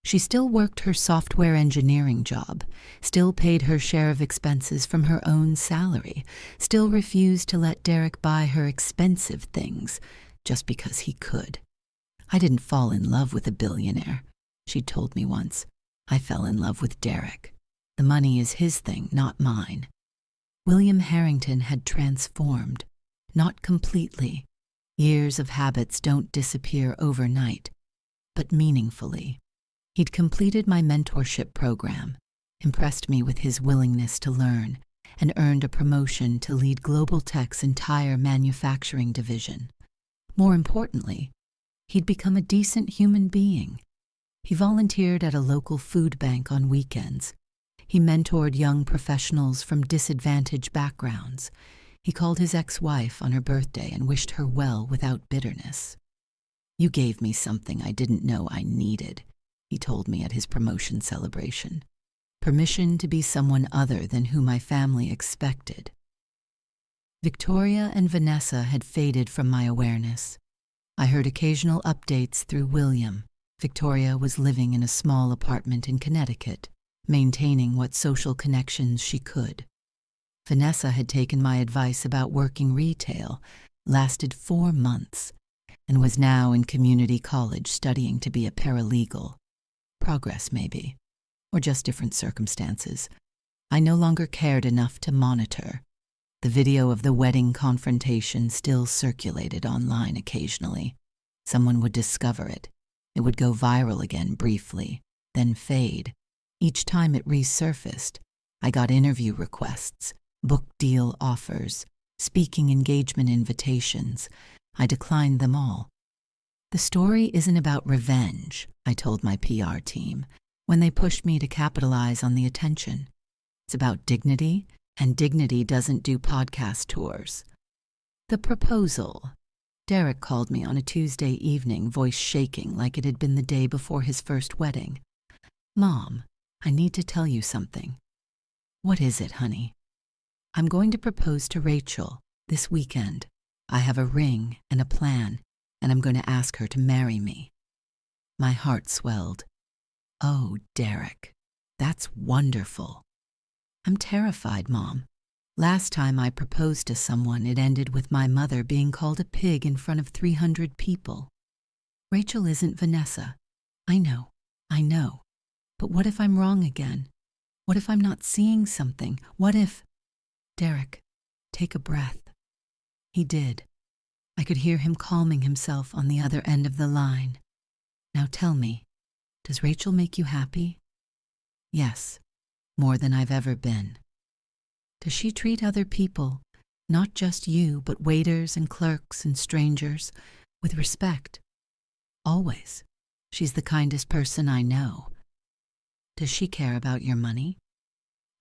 She still worked her software engineering job, still paid her share of expenses from her own salary, still refused to let Derek buy her expensive things just because he could. I didn't fall in love with a billionaire, she'd told me once. I fell in love with Derek. The money is his thing, not mine. William Harrington had transformed, not completely. Years of habits don't disappear overnight, but meaningfully. He'd completed my mentorship program, impressed me with his willingness to learn, and earned a promotion to lead Global Tech's entire manufacturing division. More importantly, he'd become a decent human being. He volunteered at a local food bank on weekends. He mentored young professionals from disadvantaged backgrounds. He called his ex-wife on her birthday and wished her well without bitterness. "You gave me something I didn't know I needed," he told me at his promotion celebration. "Permission to be someone other than who my family expected." Victoria and Vanessa had faded from my awareness. I heard occasional updates through William. Victoria was living in a small apartment in Connecticut, maintaining what social connections she could. Vanessa had taken my advice about working retail, lasted 4 months, and was now in community college studying to be a paralegal. Progress, maybe, or just different circumstances. I no longer cared enough to monitor. The video of the wedding confrontation still circulated online occasionally. Someone would discover it. It would go viral again briefly, then fade. Each time it resurfaced, I got interview requests, book deal offers, speaking engagement invitations. I declined them all. "The story isn't about revenge," I told my PR team when they pushed me to capitalize on the attention. "It's about dignity, and dignity doesn't do podcast tours." The proposal. Derek called me on a Tuesday evening, voice shaking like it had been the day before his first wedding. "Mom, I need to tell you something." "What is it, honey?" "I'm going to propose to Rachel this weekend. I have a ring and a plan, and I'm going to ask her to marry me." My heart swelled. "Oh, Derek, that's wonderful." "I'm terrified, Mom. Last time I proposed to someone, it ended with my mother being called a pig in front of 300 people. Rachel isn't Vanessa. I know. But what if I'm wrong again? What if I'm not seeing something? What if—" "Derek, take a breath." He did. I could hear him calming himself on the other end of the line. "Now tell me, does Rachel make you happy?" "Yes, more than I've ever been." "Does she treat other people, not just you, but waiters and clerks and strangers, with respect?" "Always. She's the kindest person I know." "Does she care about your money?"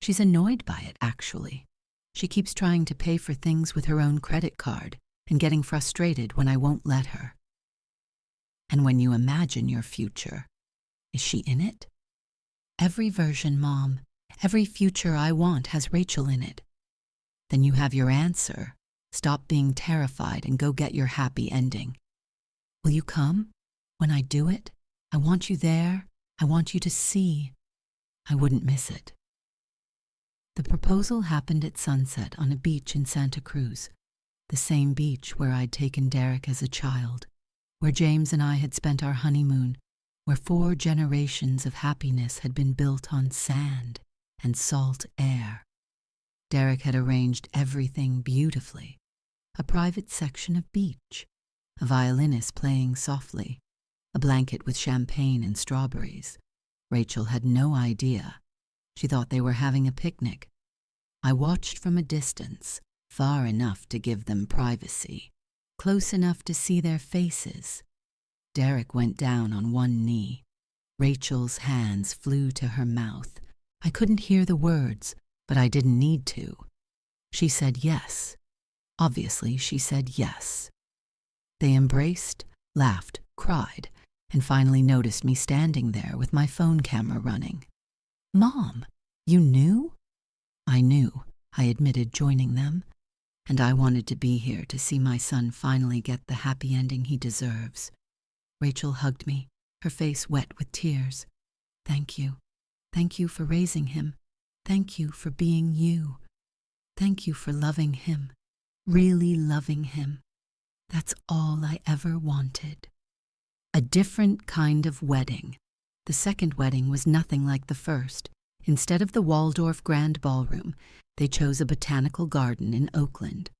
"She's annoyed by it, actually. She keeps trying to pay for things with her own credit card and getting frustrated when I won't let her." "And when you imagine your future, is she in it?" "Every version, Mom. Every future I want has Rachel in it." "Then you have your answer. Stop being terrified and go get your happy ending." "Will you come? When I do it, I want you there. I want you to see. I wouldn't miss it." The proposal happened at sunset on a beach in Santa Cruz, the same beach where I'd taken Derek as a child, where James and I had spent our honeymoon, where 4 generations of happiness had been built on sand and salt air. Derek had arranged everything beautifully. A private section of beach, a violinist playing softly, a blanket with champagne and strawberries. Rachel had no idea. She thought they were having a picnic. I watched from a distance, far enough to give them privacy, close enough to see their faces. Derek went down on one knee. Rachel's hands flew to her mouth. I couldn't hear the words, but I didn't need to. She said yes. Obviously, she said yes. They embraced, laughed, cried, and finally noticed me standing there with my phone camera running. "Mom, you knew?" "I knew," I admitted, joining them, "and I wanted to be here to see my son finally get the happy ending he deserves." Rachel hugged me, her face wet with tears. Thank you. Thank you for raising him. Thank you for being you. Thank you for loving him, really loving him. That's all I ever wanted. A different kind of wedding. The second wedding was nothing like the first. Instead of the Waldorf Grand Ballroom, they chose a botanical garden in Oakland.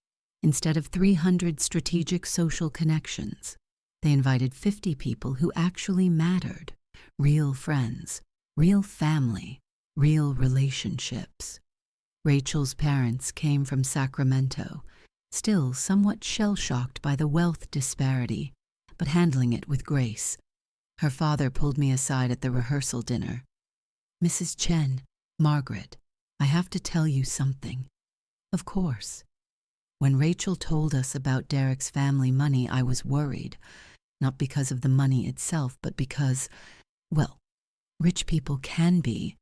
Instead of 300 strategic social connections, they invited 50 people who actually mattered. Real friends, real family, real relationships. Rachel's parents came from Sacramento, still somewhat shell-shocked by the wealth disparity, but handling it with grace. Her father pulled me aside at the rehearsal dinner. "Mrs. Chen, Margaret, I have to tell you something." Of course. When Rachel told us about Derek's family money, I was worried, not because of the money itself, but because, well, rich people can be.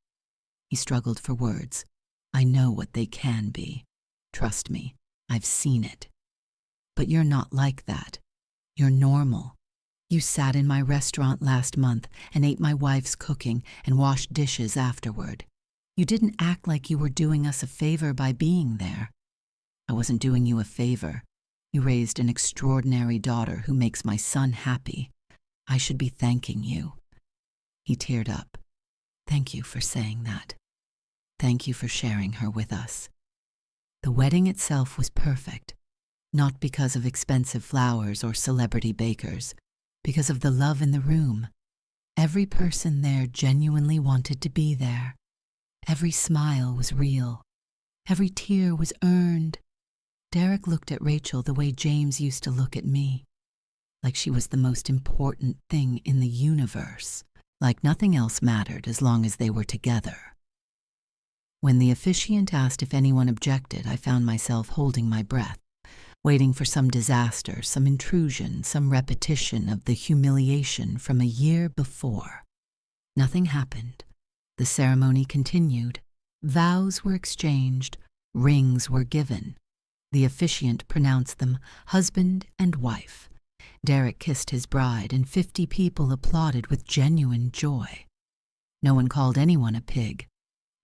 He struggled for words. I know what they can be. Trust me, I've seen it. But you're not like that. You're normal. You sat in my restaurant last month and ate my wife's cooking and washed dishes afterward. You didn't act like you were doing us a favor by being there. I wasn't doing you a favor. You raised an extraordinary daughter who makes my son happy. I should be thanking you. He teared up. Thank you for saying that. Thank you for sharing her with us. The wedding itself was perfect, not because of expensive flowers or celebrity bakers, because of the love in the room. Every person there genuinely wanted to be there. Every smile was real. Every tear was earned. Derek looked at Rachel the way James used to look at me, like she was the most important thing in the universe, like nothing else mattered as long as they were together. When the officiant asked if anyone objected, I found myself holding my breath, waiting for some disaster, some intrusion, some repetition of the humiliation from a year before. Nothing happened. The ceremony continued. Vows were exchanged. Rings were given. The officiant pronounced them husband and wife. Derek kissed his bride, and 50 people applauded with genuine joy. No one called anyone a pig.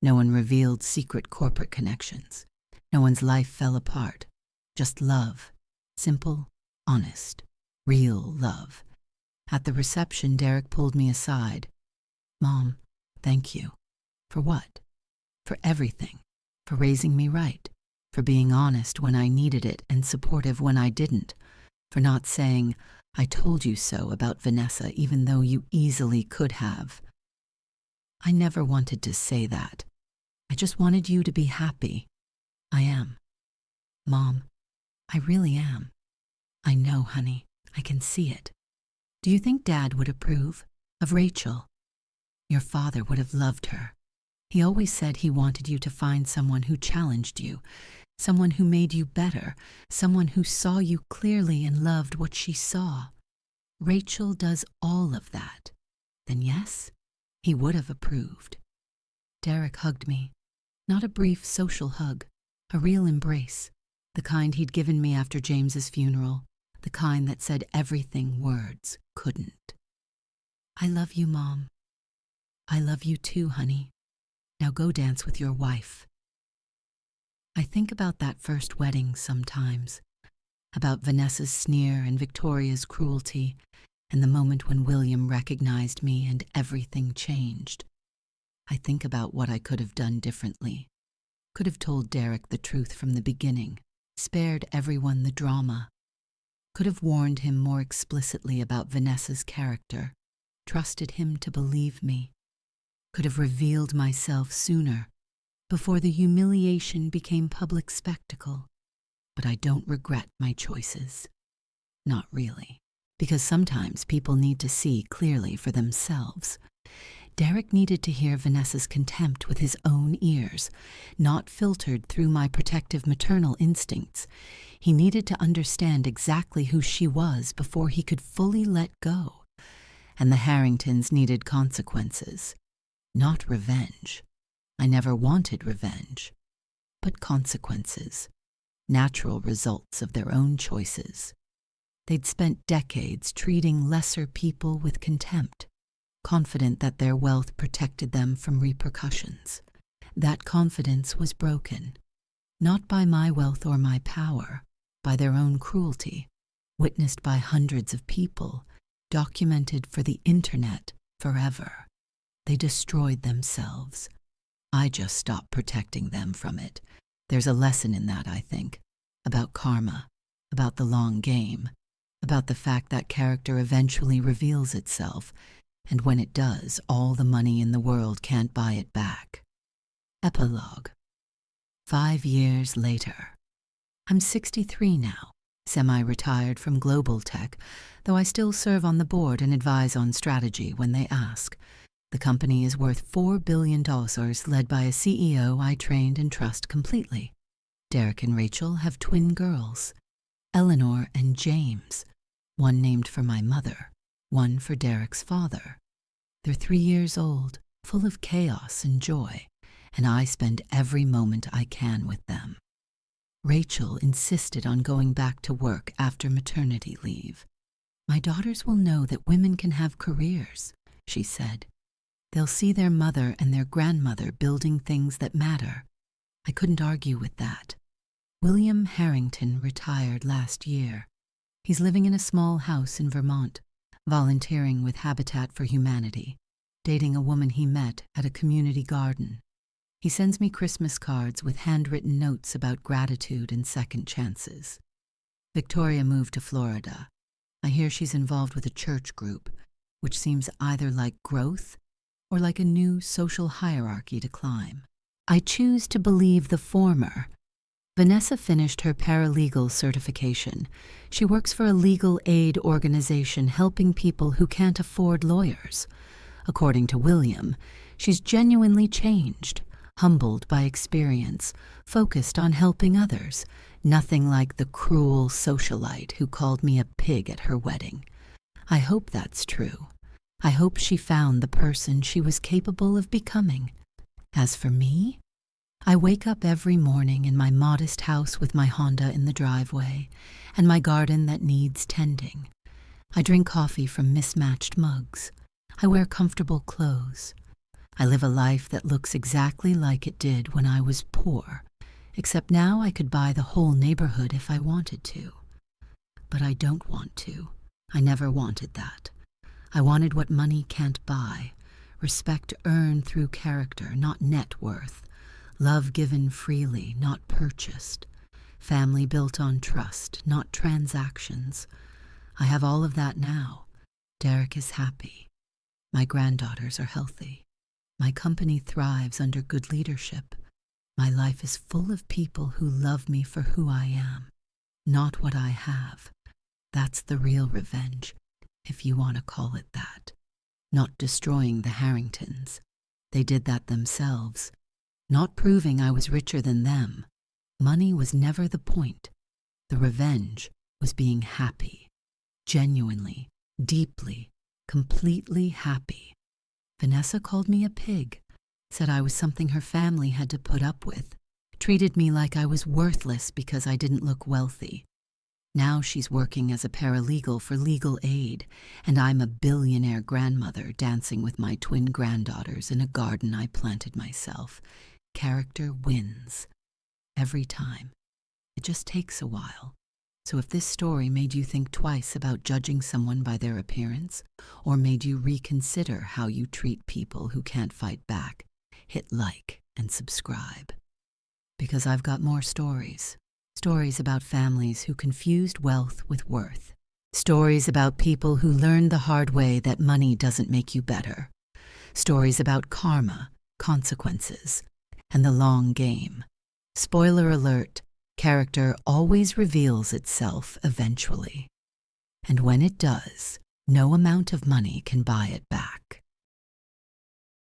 No one revealed secret corporate connections. No one's life fell apart. Just love. Simple, honest, real love. At the reception, Derek pulled me aside. "Mom, thank you." For what? For everything. For raising me right. For being honest when I needed it and supportive when I didn't. For not saying, "I told you so" about Vanessa, even though you easily could have. I never wanted to say that. I just wanted you to be happy. I am. Mom, I really am. I know, honey. I can see it. Do you think Dad would approve of Rachel? Your father would have loved her. He always said he wanted you to find someone who challenged you, someone who made you better, someone who saw you clearly and loved what she saw. Rachel does all of that. Then yes, he would have approved. Derek hugged me. Not a brief social hug, a real embrace, the kind he'd given me after James's funeral, the kind that said everything words couldn't. I love you, Mom. I love you too, honey. Now go dance with your wife. I think about that first wedding sometimes, about Vanessa's sneer and Victoria's cruelty, and the moment when William recognized me and everything changed. I think about what I could have done differently. Could have told Derek the truth from the beginning, spared everyone the drama. Could have warned him more explicitly about Vanessa's character, trusted him to believe me. Could have revealed myself sooner, before the humiliation became public spectacle. But I don't regret my choices. Not really, because sometimes people need to see clearly for themselves. Derek needed to hear Vanessa's contempt with his own ears, not filtered through my protective maternal instincts. He needed to understand exactly who she was before he could fully let go. And the Harringtons needed consequences, not revenge. I never wanted revenge, but consequences, natural results of their own choices. They'd spent decades treating lesser people with contempt. confident that their wealth protected them from repercussions. That confidence was broken, not by my wealth or my power, by their own cruelty, witnessed by hundreds of people, documented for the internet forever. They destroyed themselves. I just stopped protecting them from it. There's a lesson in that, I think, about karma, about the long game, about the fact that character eventually reveals itself, and when it does, all the money in the world can't buy it back. Epilogue. 5 years later. I'm 63 now, semi-retired from global tech, though I still serve on the board and advise on strategy when they ask. The company is worth $4 billion, led by a CEO I trained and trust completely. Derek and Rachel have twin girls, Eleanor and James, one named for my mother, one for Derek's father. They're 3 years old, full of chaos and joy, and I spend every moment I can with them. Rachel insisted on going back to work after maternity leave. My daughters will know that women can have careers, she said. They'll see their mother and their grandmother building things that matter. I couldn't argue with that. William Harrington retired last year. He's living in a small house in Vermont, volunteering with Habitat for Humanity, dating a woman he met at a community garden. He sends me Christmas cards with handwritten notes about gratitude and second chances. Victoria moved to Florida. I hear she's involved with a church group, which seems either like growth or like a new social hierarchy to climb. I choose to believe the former. Vanessa finished her paralegal certification. She works for a legal aid organization helping people who can't afford lawyers. According to William, she's genuinely changed, humbled by experience, focused on helping others, nothing like the cruel socialite who called me a pig at her wedding. I hope that's true. I hope she found the person she was capable of becoming. As for me, I wake up every morning in my modest house with my Honda in the driveway and my garden that needs tending. I drink coffee from mismatched mugs. I wear comfortable clothes. I live a life that looks exactly like it did when I was poor, except now I could buy the whole neighborhood if I wanted to. But I don't want to. I never wanted that. I wanted what money can't buy, respect earned through character, not net worth, love given freely, not purchased, family built on trust, not transactions. I have all of that now. Derek is happy. My granddaughters are healthy. My company thrives under good leadership. My life is full of people who love me for who I am, not what I have. That's the real revenge, if you want to call it that. Not destroying the Harringtons. They did that themselves. Not proving I was richer than them. Money was never the point. The revenge was being happy. Genuinely, deeply, completely happy. Vanessa called me a pig, said I was something her family had to put up with, treated me like I was worthless because I didn't look wealthy. Now she's working as a paralegal for legal aid, and I'm a billionaire grandmother dancing with my twin granddaughters in a garden I planted myself. Character wins. Every time. It just takes a while. So if this story made you think twice about judging someone by their appearance, or made you reconsider how you treat people who can't fight back, hit like and subscribe. Because I've got more stories. Stories about families who confused wealth with worth. Stories about people who learned the hard way that money doesn't make you better. Stories about karma, consequences, and the long game. Spoiler alert, character always reveals itself eventually. And when it does, no amount of money can buy it back.